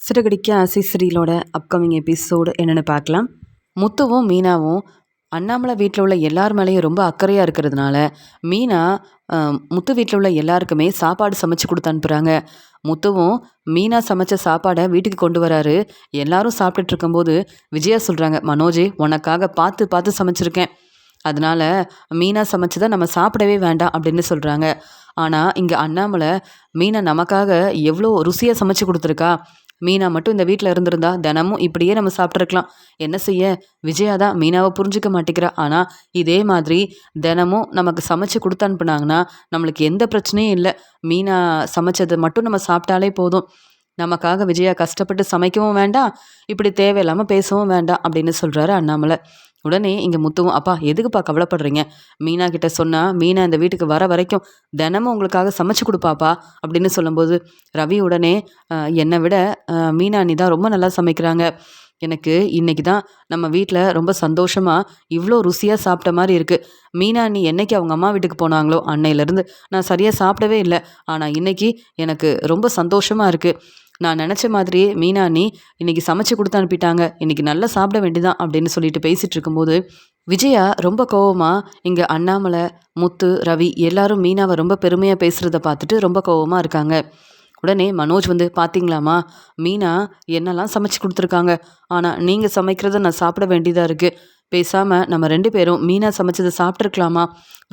சிறகடிக்க ஆசை சீரியலோட upcoming episode என்னென்னு பார்க்கலாம். முத்துவும் மீனாவும் அண்ணாமலை வீட்டில் உள்ள எல்லார் மேலேயும் ரொம்ப அக்கறையாக இருக்கிறதுனால மீனா முத்து வீட்டில் உள்ள எல்லாருக்குமே சாப்பாடு சமைச்சு கொடுத்து அனுப்புகிறாங்க. முத்துவும் மீனா சமைச்ச சாப்பாடை வீட்டுக்கு கொண்டு வராரு. எல்லாரும் சாப்பிட்டுட்டு இருக்கும்போது விஜயா சொல்கிறாங்க, மனோஜே உனக்காக பார்த்து பார்த்து சமைச்சிருக்கேன், அதனால மீனா சமைச்சதை நம்ம சாப்பிடவே வேண்டாம் அப்படின்னு சொல்கிறாங்க. ஆனால் இங்கே அண்ணாமலை மீனா நமக்காக எவ்வளோ ருசியாக சமைச்சு கொடுத்துருக்கா, மீனா மட்டும் இந்த வீட்டில் இருந்திருந்தா தினமும் இப்படியே நம்ம சாப்பிட்ருக்கலாம். என்ன செய்ய, விஜயா தான் மீனாவை புரிஞ்சிக்க மாட்டேங்கிறா. ஆனால் இதே மாதிரி தினமும் நமக்கு சமைச்சு கொடுத்து அனுப்புனாங்கன்னா நம்மளுக்கு எந்த பிரச்சனையும் இல்லை. மீனா சமைச்சதை மட்டும் நம்ம சாப்பிட்டாலே போதும். நமக்காக விஜயா கஷ்டப்பட்டு சமைக்கவும் வேண்டாம், இப்படி தேவையில்லாமல் பேசவும் வேண்டாம் அப்படின்னு சொல்கிறாரு அண்ணாமலை. உடனே இங்கே முத்துவும், அப்பா எதுக்குப்பா கவலைப்படுறீங்க, மீனா கிட்ட சொன்னால் மீனா இந்த வீட்டுக்கு வர வரைக்கும் தினமும் உங்களுக்காக சமைச்சு கொடுப்பாப்பா அப்படின்னு சொல்லும்போது ரவி உடனே என்னை விட மீனா நீ தான் ரொம்ப நல்லா சமைக்கிறாங்க, எனக்கு இன்னைக்கு தான் நம்ம வீட்டில் ரொம்ப சந்தோஷமாக இவ்வளோ ருசியாக சாப்பிட்ட மாதிரி இருக்குது. மீனா நீ என்னைக்கு அவங்க அம்மா வீட்டுக்கு போனாங்களோ அன்னையிலேருந்து நான் சரியாக சாப்பிடவே இல்லை, ஆனால் இன்னைக்கு எனக்கு ரொம்ப சந்தோஷமாக இருக்குது. நான் நினச்ச மாதிரியே மீனா நீ இன்னைக்கு சமைச்சு கொடுத்து அனுப்பிட்டாங்க, இன்னைக்கு நல்லா சாப்பிட வேண்டியதான் அப்படின்னு சொல்லிட்டு பேசிகிட்டு இருக்கும்போது விஜயா ரொம்ப கோவமாக இங்கே அண்ணாமலை, முத்து, ரவி எல்லாரும் மீனாவை ரொம்ப பெருமையாக பேசுகிறத பார்த்துட்டு ரொம்ப கோவமாக இருக்காங்க. உடனே மனோஜ் வந்து, பார்த்தீங்களாம்மா மீனா என்னெல்லாம் சமைச்சு கொடுத்துருக்காங்க, ஆனால் நீங்கள் சமைக்கிறத நான் சாப்பிட வேண்டியதாக இருக்குது, பேசாமல் நம்ம 2 பேரும் மீனா சமைச்சதை சாப்பிட்ருக்கலாமா,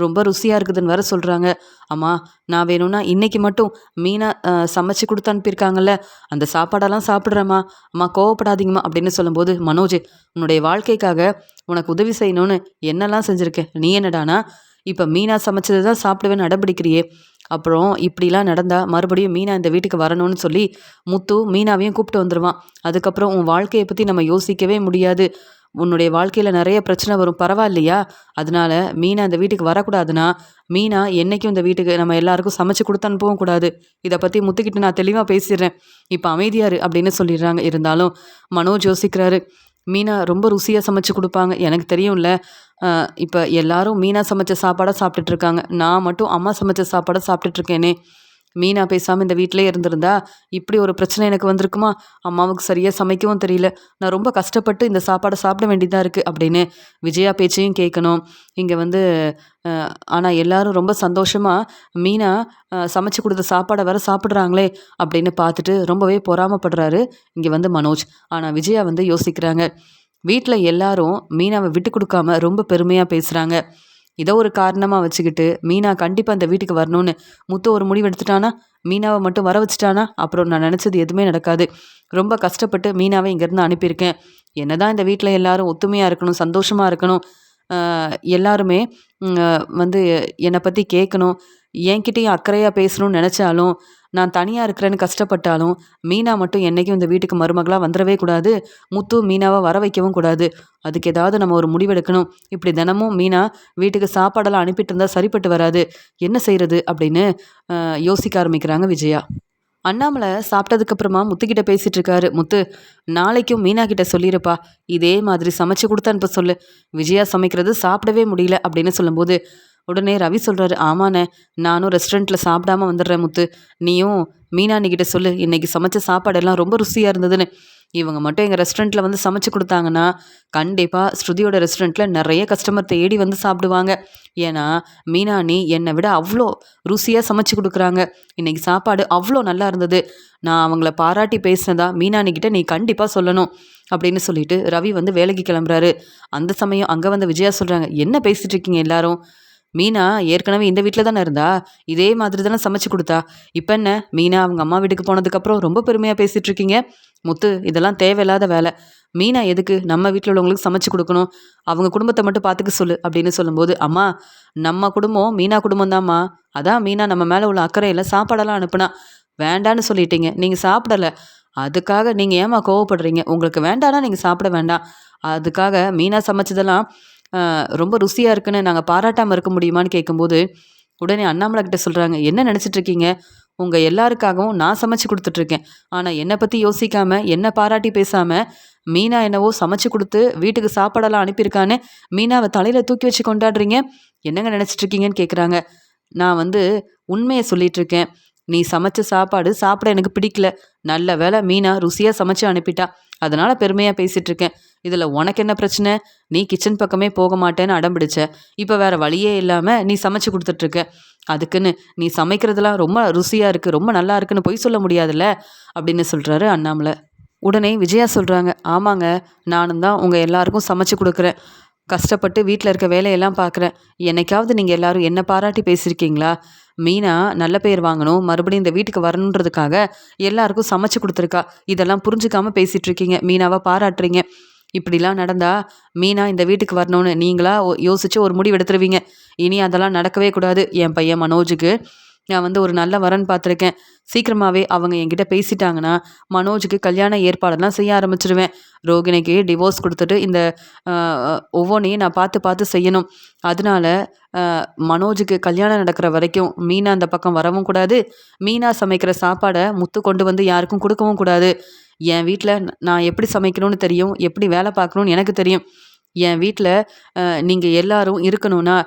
ரொம்ப ருசியாக இருக்குதுன்னு வேற சொல்கிறாங்க. அம்மா நான் வேணும்னா இன்றைக்கி மட்டும் மீனா சமைச்சு கொடுத்து அனுப்பியிருக்காங்கல்ல அந்த சாப்பாடெல்லாம் சாப்பிட்றேம்மா, அம்மா கோவப்படாதீங்கம்மா அப்படின்னு சொல்லும்போது மனோஜ், உன்னுடைய வாழ்க்கைக்காக உனக்கு உதவி செய்யணும்னு என்னெல்லாம் செஞ்சுருக்கேன், நீ என்னடானா இப்போ மீனா சமைச்சதை தான் சாப்பிடுவேன்னு அடம்பிடிக்கிறியே, அப்புறம் இப்படிலாம் நடந்தால் மறுபடியும் மீனா இந்த வீட்டுக்கு வரணும்னு சொல்லி முத்து மீனாவையும் கூப்பிட்டு வந்துடுவான். அதுக்கப்புறம் உன் வாழ்க்கையை பற்றி நம்ம யோசிக்கவே முடியாது, உன்னுடைய வாழ்க்கையில் நிறைய பிரச்சனை வரும், பரவாயில்லையா, அதனால மீனா இந்த வீட்டுக்கு வரக்கூடாதுன்னா மீனா என்றைக்கும் இந்த வீட்டுக்கு நம்ம எல்லாருக்கும் சமைச்சு கொடுத்து அனுப்பவும் கூடாது, இதை பற்றி முத்துக்கிட்டு நான் தெளிவாக பேசிடுறேன், இப்போ அமைதியாரு அப்படின்னு சொல்லிடுறாங்க. இருந்தாலும் மனோஜ் யோசிக்கிறாரு, மீனா ரொம்ப ருசியாக சமைச்சு கொடுப்பாங்க, எனக்கு தெரியும்ல, இப்போ எல்லாரும் மீனா சமைச்ச சாப்பாடாக சாப்பிட்டுட்ருக்காங்க, நான் மட்டும் அம்மா சமைச்ச சாப்பாடாக சாப்பிட்டுட்ருக்கேனே, மீனா பேசாமல் இந்த வீட்டிலே இருந்திருந்தா இப்படி ஒரு பிரச்சனை எனக்கு வந்திருக்குமா, அம்மாவுக்கு சரியாக சமைக்கவும் தெரியல, நான் ரொம்ப கஷ்டப்பட்டு இந்த சாப்பாடை சாப்பிட வேண்டியதாக இருக்குது அப்படின்னு விஜயா பேச்சையும் கேட்கணும். இங்கே வந்து ஆனால் எல்லாரும் ரொம்ப சந்தோஷமாக மீனா சமைச்சு கொடுத்த சாப்பாடை வேற சாப்பிட்றாங்களே அப்படின்னு பார்த்துட்டு ரொம்பவே பொறாமப்படுறாரு இங்கே வந்து மனோஜ். ஆனால் விஜயா வந்து யோசிக்கிறாங்க, வீட்டில் எல்லாரும் மீனாவை விட்டு கொடுக்காம ரொம்ப பெருமையாக பேசுகிறாங்க, இதை ஒரு காரணமாக வச்சுக்கிட்டு மீனா கண்டிப்பாக இந்த வீட்டுக்கு வரணும்னு முத்து ஒரு முடிவு எடுத்துட்டானா, மீனாவை மட்டும் வர வச்சுட்டானா அப்புறம் நான் நினச்சது எதுவுமே நடக்காது, ரொம்ப கஷ்டப்பட்டு மீனாவை இங்கேருந்து அனுப்பியிருக்கேன், என்னதான் இந்த வீட்டில் எல்லாரும் ஒத்துமையாக இருக்கணும், சந்தோஷமாக இருக்கணும், எல்லாருமே வந்து என்னை பற்றி கேட்கணும், என்கிட்டயும் அக்கறையாக பேசணும்னு நினச்சாலும், நான் தனியாக இருக்கிறேன்னு கஷ்டப்பட்டாலும் மீனா மட்டும் என்றைக்கும் இந்த வீட்டுக்கு மருமகளாக வந்துடவே கூடாது, முத்து மீனாவை வர வைக்கவும் கூடாது, அதுக்கு ஏதாவது நம்ம ஒரு முடிவெடுக்கணும், இப்படி தினமும் மீனா வீட்டுக்கு சாப்பாடெல்லாம் அனுப்பிட்டு இருந்தால் சரிப்பட்டு வராது, என்ன செய்கிறது அப்படின்னு யோசிக்க ஆரம்பிக்கிறாங்க விஜயா. அண்ணாமலை சாப்பிட்டதுக்கப்புறமா முத்துக்கிட்ட பேசிகிட்டு இருக்காரு. முத்து, நாளைக்கும் மீனா கிட்ட சொல்லியிருப்பா, இதே மாதிரி சமைச்சு கொடுத்து அனுப்ப சொல்லு, விஜயா சமைக்கிறது சாப்பிடவே முடியல அப்படின்னு சொல்லும்போது உடனே ரவி சொல்கிறாரு, ஆமாண்ணே நானும் ரெஸ்டாரண்ட்டில் சாப்பிடாம வந்துடுறேன் முத்து, நீயும் மீனா அண்ணிக்கிட்ட சொல்லு இன்றைக்கி சமைச்ச சாப்பாடெல்லாம் ரொம்ப ருசியாக இருந்ததுன்னு, இவங்க மட்டும் எங்கள் ரெஸ்டாரண்ட்டில் வந்து சமைச்சு கொடுத்தாங்கன்னா கண்டிப்பாக ஸ்ருதியோட ரெஸ்டாரண்ட்டில் நிறைய கஸ்டமர் தேடி வந்து சாப்பிடுவாங்க, ஏன்னா மீனா அண்ணி என்னை விட அவ்வளோ ருசியாக சமைச்சு கொடுக்குறாங்க, இன்றைக்கி சாப்பாடு அவ்வளோ நல்லா இருந்தது, நான் அவங்கள பாராட்டி பேசினதா மீனா அண்ணிக்கிட்ட நீ கண்டிப்பாக சொல்லணும் அப்படின்னு சொல்லிட்டு ரவி வந்து வேலைக்கு கிளம்புறாரு. அந்த சமயம் அங்கே வந்து விஜயா சொல்கிறாங்க, என்ன பேசிகிட்டு இருக்கீங்க எல்லாரும், மீனா ஏற்கனவே இந்த வீட்டில் தானே இருந்தா, இதே மாதிரி தானே சமைச்சு கொடுத்தா, இப்போ என்ன மீனா அவங்க அம்மா வீட்டுக்கு போனதுக்கப்புறம் ரொம்ப பெருமையாக பேசிகிட்டு இருக்கீங்க, முத்து இதெல்லாம் தேவையில்லாத வேலை, மீனா எதுக்கு நம்ம வீட்டில் உள்ளவங்களுக்கு சமைச்சு கொடுக்கணும், அவங்க குடும்பத்தை மட்டும் பார்த்துக்க சொல்லு அப்படின்னு சொல்லும்போது, அம்மா நம்ம குடும்பம் மீனா குடும்பம் தான்மா, அதான் மீனா நம்ம மேலே உள்ள அக்கறையில் சாப்பாடெல்லாம் அனுப்புனா, வேண்டான்னு சொல்லிட்டீங்க, நீங்கள் சாப்பிடலை, அதுக்காக நீங்கள் ஏமா கோவப்படுறீங்க, உங்களுக்கு வேண்டானா நீங்கள் சாப்பிட வேண்டாம், அதுக்காக மீனா சமைச்சதெல்லாம் ரொம்ப ருசியாக இருக்குன்னு நாங்கள் பாராட்டாமல் இருக்க முடியுமான்னு கேட்கும்போது உடனே அண்ணாமலை கிட்ட சொல்கிறாங்க, என்ன நினச்சிட்ருக்கீங்க, உங்கள் எல்லாருக்காகவும் நான் சமைச்சு கொடுத்துட்ருக்கேன், ஆனால் என்னை பற்றி யோசிக்காமல் என்னை பாராட்டி பேசாமல் மீனா என்னவோ சமைச்சு கொடுத்து வீட்டுக்கு சாப்பாடெல்லாம் அனுப்பியிருக்கான்னு மீனாவை தலையில் தூக்கி வச்சு கொண்டாடுறீங்க, என்னங்க நினச்சிட்ருக்கீங்கன்னு கேட்குறாங்க. நான் வந்து உண்மையை சொல்லிகிட்ருக்கேன், நீ சமைச்ச சாப்பாடு சாப்பிட எனக்கு பிடிக்கல. நல்ல வேளை மீனா ருசியாக சமைச்சு அனுப்பிட்டா. அதனால பெருமையாக பேசிட்டு இருக்கேன். இதில் உனக்கு என்ன பிரச்சனை? நீ கிச்சன் பக்கமே போக மாட்டேன்னு அடம் பிடிச்ச. இப்போ வேற வழியே இல்லாமல் நீ சமைச்சு கொடுத்துட்ருக்க. அதுக்குன்னு நீ சமைக்கிறதுலாம் ரொம்ப ருசியாக இருக்குது, ரொம்ப நல்லா இருக்குன்னு பொய் சொல்ல முடியாதுல்ல அப்படின்னு சொல்கிறாரு அண்ணாமலை. உடனே விஜயா சொல்கிறாங்க, ஆமாங்க, நானும் தான் உங்கள் எல்லாருக்கும் சமைச்சு கொடுக்குறேன். கஷ்டப்பட்டு வீட்டில் இருக்க வேலையெல்லாம் பார்க்குறேன். என்னைக்காவது நீங்கள் எல்லாரும் என்ன பாராட்டி பேசியிருக்கீங்களா? மீனா நல்ல பேர் வாங்கணும், மறுபடியும் இந்த வீட்டுக்கு வரணுன்றதுக்காக எல்லாருக்கும் சமைச்சு கொடுத்துருக்கா. இதெல்லாம் புரிஞ்சுக்காம பேசிகிட்டு இருக்கீங்க, மீனாவை பாராட்டுறீங்க. இப்படிலாம் நடந்தா மீனா இந்த வீட்டுக்கு வரணும்னு நீங்களா யோசிச்சு ஒரு முடிவு எடுத்துருவீங்க. இனி அதெல்லாம் நடக்கவே கூடாது. என் பையன் மனோஜுக்கு நான் வந்து ஒரு நல்ல வரன் பார்த்துருக்கேன். சீக்கிரமாகவே அவங்க என்கிட்ட பேசிட்டாங்கன்னா மனோஜுக்கு கல்யாண ஏற்பாடெல்லாம் செய்ய ஆரம்பிச்சிருவேன். ரோகிணிக்கு டிவோர்ஸ் கொடுத்துட்டு இந்த ஒவ்வொன்றையும் நான் பார்த்து பார்த்து செய்யணும். அதனால மனோஜுக்கு கல்யாணம் நடக்கிற வரைக்கும் மீனா அந்த பக்கம் வரவும் கூடாது. மீனா சமைக்கிற சாப்பாடை முத்து கொண்டு வந்து யாருக்கும் கொடுக்கவும் கூடாது. என் வீட்டில் நான் எப்படி சமைக்கணும்னு தெரியும், எப்படி வேலை பார்க்கணும்னு எனக்கு தெரியும். என் வீட்டில் நீங்கள் எல்லாரும் இருக்கணும்னா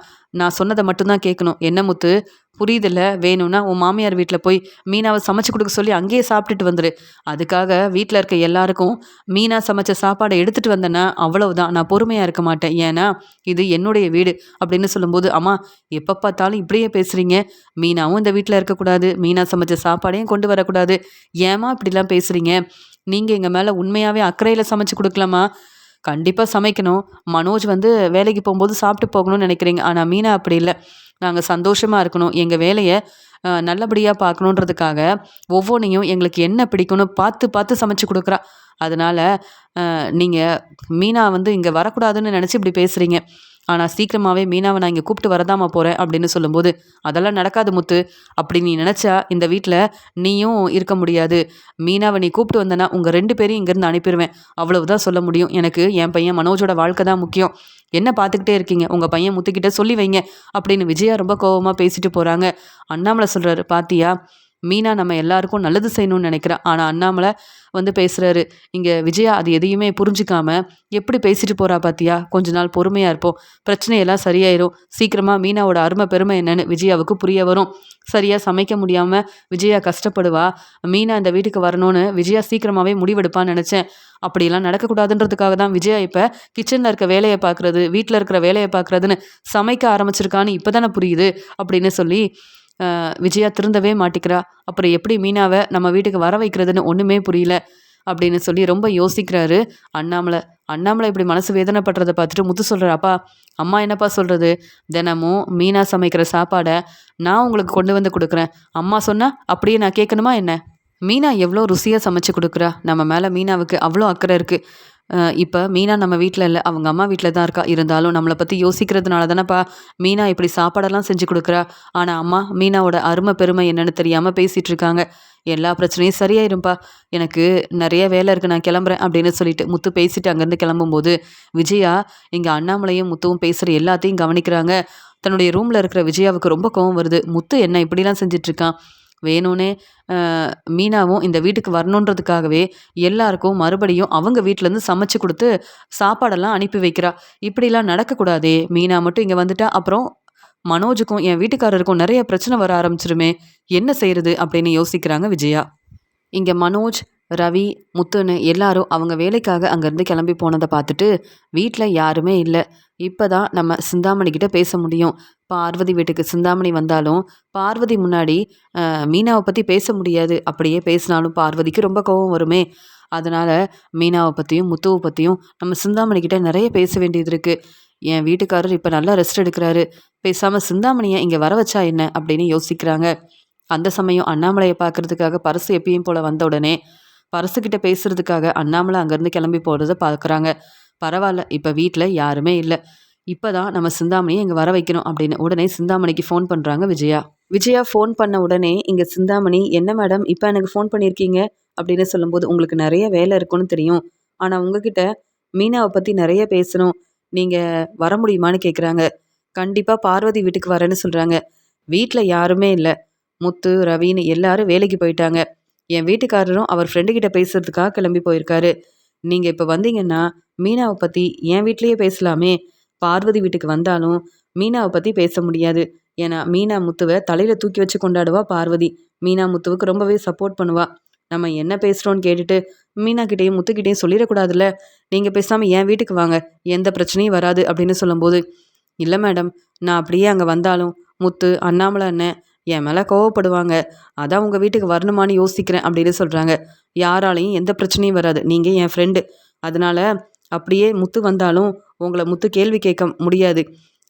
நான் சொன்னதை மட்டும்தான் கேட்கணும். என்ன முத்து, புரியுதில்ல? வேணும்னா உன் மாமியார் வீட்டில் போய் மீனாவை சமைச்சு கொடுக்க சொல்லி அங்கேயே சாப்பிட்டுட்டு வந்துடு. அதுக்காக வீட்டில் இருக்க எல்லாருக்கும் மீனா சமைச்ச சாப்பாடை எடுத்துகிட்டு வந்தேன்னா அவ்வளவுதான். நான் பொறுமையாக இருக்க மாட்டேன். ஏன்னா இது என்னுடைய வீடு அப்படின்னு சொல்லும்போது, அம்மா எப்போ பார்த்தாலும் இப்படியே பேசுகிறீங்க. மீனாவும் இந்த வீட்டில் இருக்கக்கூடாது, மீனா சமைச்ச சாப்பாடையும் கொண்டு வரக்கூடாது. ஏம்மா இப்படிலாம் பேசுகிறீங்க? நீங்கள் எங்கள் மேலே உண்மையாகவே அக்கறையில் சமைச்சு கொடுக்கலாமா? கண்டிப்பாக சமைக்கணும். மனோஜ் வந்து வேலைக்கு போகும்போது சாப்பிட்டு போகணும்னு நினைக்கிறீங்க. ஆனால் மீனா அப்படி இல்லை. நாங்கள் சந்தோஷமாக இருக்கணும், எங்கள் வேலையை நல்லபடியாக பார்க்கணுன்றதுக்காக ஒவ்வொன்றையும் எங்களுக்கு என்ன பிடிக்கும்னு பார்த்து பார்த்து சமைச்சு கொடுக்குறா. அதனால் நீங்கள் மீனா வந்து இங்கே வரக்கூடாதுன்னு நினச்சி இப்படி பேசுகிறீங்க. ஆனால் சீக்கிரமாகவே மீனாவை நான் இங்கே கூப்பிட்டு வரதாமா போகிறேன் அப்படின்னு சொல்லும்போது, அதெல்லாம் நடக்காது முத்து. அப்படி நீ நினச்சா இந்த வீட்டில் நீயும் இருக்க முடியாது. மீனாவை நீ கூப்பிட்டு வந்தனா உங்கள் 2 பேரையும் இங்கேருந்து அனுப்பிடுவேன். அவ்வளவுதான் சொல்ல முடியும். எனக்கு என் பையன் மனோஜோட வாழ்க்கை தான் முக்கியம். என்ன பார்த்துக்கிட்டே இருக்கீங்க? உங்கள் பையன் முத்துக்கிட்ட சொல்லி வைங்க அப்படின்னு விஜயா ரொம்ப கோபமாக பேசிட்டு போகிறாங்க. அண்ணாமலை சொல்கிறாரு, பாத்தியா, மீனா நம்ம எல்லாருக்கும் நல்லது செய்யணும்னு நினைக்கிறா. ஆனால் அண்ணாமலை வந்து பேசுகிறாரு. இங்கே விஜயா அது எதையுமே புரிஞ்சிக்காம எப்படி பேசிட்டு போகிறா பாத்தியா? கொஞ்ச நாள் பொறுமையாக இருப்போம், பிரச்சனையெல்லாம் சரியாயிரும். சீக்கிரமாக மீனாவோட அருமை பெருமை என்னன்னு விஜயாவுக்கு புரிய வரும். சரியாக சமைக்க முடியாமல் விஜயா கஷ்டப்படுவா. மீனா இந்த வீட்டுக்கு வரணும்னு விஜயா சீக்கிரமாகவே முடிவெடுப்பான்னு நினச்சேன். அப்படியெல்லாம் நடக்கக்கூடாதுன்றதுக்காக தான் விஜயா இப்போ கிச்சனில் இருக்க வேலையை பார்க்குறது, வீட்டில் இருக்கிற வேலையை பார்க்குறதுன்னு சமைக்க ஆரம்பிச்சிருக்கான்னு இப்போ தானே புரியுது அப்படின்னு சொல்லி விஜயா திருந்தவே மாட்டிக்கிறா. அப்புறம் எப்படி மீனாவை நம்ம வீட்டுக்கு வர வைக்கிறதுன்னு ஒன்றுமே புரியல அப்படின்னு சொல்லி ரொம்ப யோசிக்கிறாரு அண்ணாமலை. அண்ணாமலை இப்படி மனசு வேதனைப்படுறதை பார்த்துட்டு முத்து சொல்கிறார், அப்பா அம்மா என்னப்பா சொல்கிறது? தினமும் மீனா சமைக்கிற சாப்பாடை நான் உங்களுக்கு கொண்டு வந்து கொடுக்குறேன். அம்மா சொன்னால் அப்படியே நான் கேட்கணுமா என்ன? மீனா எவ்வளோ ருசியாக சமைச்சு கொடுக்குறா. நம்ம மேலே மீனாவுக்கு அவ்வளோ அக்கறை இருக்குது. இப்போ மீனா நம்ம வீட்டில் இல்லை, அவங்க அம்மா வீட்டில் தான் இருக்கா. இருந்தாலும் நம்மளை பற்றி யோசிக்கிறதுனால தானேப்பா மீனா இப்படி சாப்பாடெல்லாம் செஞ்சு கொடுக்குறா. ஆனால் அம்மா மீனாவோட அருமை பெருமை என்னன்னு தெரியாமல் பேசிகிட்டு இருக்காங்க. எல்லா பிரச்சனையும் சரியாயிரும்பா, எனக்கு நிறைய வேலை இருக்குது, நான் கிளம்புறேன் அப்படின்னு சொல்லிட்டு முத்து பேசிட்டு அங்கேருந்து கிளம்பும்போது விஜயா இங்கே அண்ணாமலையும் முத்துவும் பேசுகிற எல்லாத்தையும் கவனிக்கிறாங்க. தன்னுடைய ரூமில் இருக்கிற விஜயாவுக்கு ரொம்ப கோவம் வருது. முத்து என்ன இப்படிலாம் செஞ்சிட்ருக்கான்? வேணும்னே மீனாவும் இந்த வீட்டுக்கு வரணுன்றதுக்காகவே எல்லாருக்கும் மறுபடியும் அவங்க வீட்டிலேருந்து சமைச்சு கொடுத்து சாப்பாடெல்லாம் அனுப்பி வைக்கிறா. இப்படிலாம் நடக்கக்கூடாதே. மீனா மட்டும் இங்கே வந்துட்டா அப்புறம் மனோஜுக்கும் என் வீட்டுக்காரருக்கும் நிறைய பிரச்சனை வர ஆரம்பிச்சிருமே, என்ன செய்யறது அப்படின்னு யோசிக்கிறாங்க விஜயா. இங்கே மனோஜ், ரவி, முத்துன்னு எல்லாரும் அவங்க வேலைக்காக அங்கேருந்து கிளம்பி போனதை பார்த்துட்டு வீட்டில் யாருமே இல்லை. இப்போ தான் நம்ம சிந்தாமணிக்கிட்ட பேச முடியும். பார்வதி வீட்டுக்கு சிந்தாமணி வந்தாலும் பார்வதி முன்னாடி மீனாவை பற்றி பேச முடியாது. அப்படியே பேசினாலும் பார்வதிக்கு ரொம்ப கோபம் வருமே. அதனால் மீனாவை பற்றியும் முத்துவை பற்றியும் நம்ம சிந்தாமணிக்கிட்ட நிறைய பேச வேண்டியது இருக்குது. என் வீட்டுக்காரர் இப்போ நல்லா ரெஸ்ட் எடுக்கிறாரு, பேசாமல் சிந்தாமணியை இங்கே வர வச்சா என்ன அப்படின்னு யோசிக்கிறாங்க. அந்த சமயம் அண்ணாமலையை பார்க்கறதுக்காக பரசு எப்பயும் போல் வந்த உடனே பரசுக்கிட்ட பேசுறதுக்காக அண்ணாமலை அங்கேருந்து கிளம்பி போகிறத பார்க்குறாங்க. பரவாயில்ல, இப்போ வீட்டில் யாருமே இல்லை, இப்போ தான் நம்ம சிந்தாமணியை இங்கே வர வைக்கணும் அப்படின்னு உடனே சிந்தாமணிக்கு ஃபோன் பண்ணுறாங்க விஜயா. விஜயா ஃபோன் பண்ண உடனே இங்கே சிந்தாமணி, என்ன மேடம் இப்போ எனக்கு ஃபோன் பண்ணியிருக்கீங்க அப்படின்னு சொல்லும்போது, உங்களுக்கு நிறைய வேலை இருக்குன்னு தெரியும், ஆனால் உங்ககிட்ட மீனாவை பற்றி நிறைய பேசணும், நீங்கள் வர முடியுமான்னு கேட்குறாங்க. கண்டிப்பாக பார்வதி வீட்டுக்கு வரேன்னு சொல்கிறாங்க. வீட்டில் யாருமே இல்லை, முத்து, ரவின்னு எல்லாரும் வேலைக்கு போயிட்டாங்க. என் வீட்டுக்காரரும் அவர் ஃப்ரெண்டுக்கிட்ட பேசுறதுக்காக கிளம்பி போயிருக்காரு. நீங்கள் இப்போ வந்தீங்கன்னா மீனாவை பற்றி என் வீட்லேயே பேசலாமே. பார்வதி வீட்டுக்கு வந்தாலும் மீனாவை பற்றி பேச முடியாது. ஏன்னா மீனா முத்துவை தலையில் தூக்கி வச்சு கொண்டாடுவா பார்வதி. மீனா முத்துவுக்கு ரொம்பவே சப்போர்ட் பண்ணுவா. நம்ம என்ன பேசுகிறோன்னு கேட்டுட்டு மீனா கிட்டேயும் முத்துக்கிட்டேயும் சொல்லிடக்கூடாதுல்ல. நீங்கள் பேசாமல் என் வீட்டுக்கு வாங்க, எந்த பிரச்சனையும் வராது அப்படின்னு சொல்லும்போது, இல்லை மேடம், நான் அப்படியே அங்கே வந்தாலும் முத்து அண்ணாமலை அண்ணன் என் மேலே கோவப்படுவாங்க. அதான் உங்கள் வீட்டுக்கு வரணுமான்னு யோசிக்கிறேன் அப்படின்னு சொல்கிறாங்க. யாராலையும் எந்த பிரச்சனையும் வராது, நீங்கள் என் ஃப்ரெண்டு. அதனால் அப்படியே முத்து வந்தாலும் உங்களை முத்து கேள்வி கேட்க முடியாது.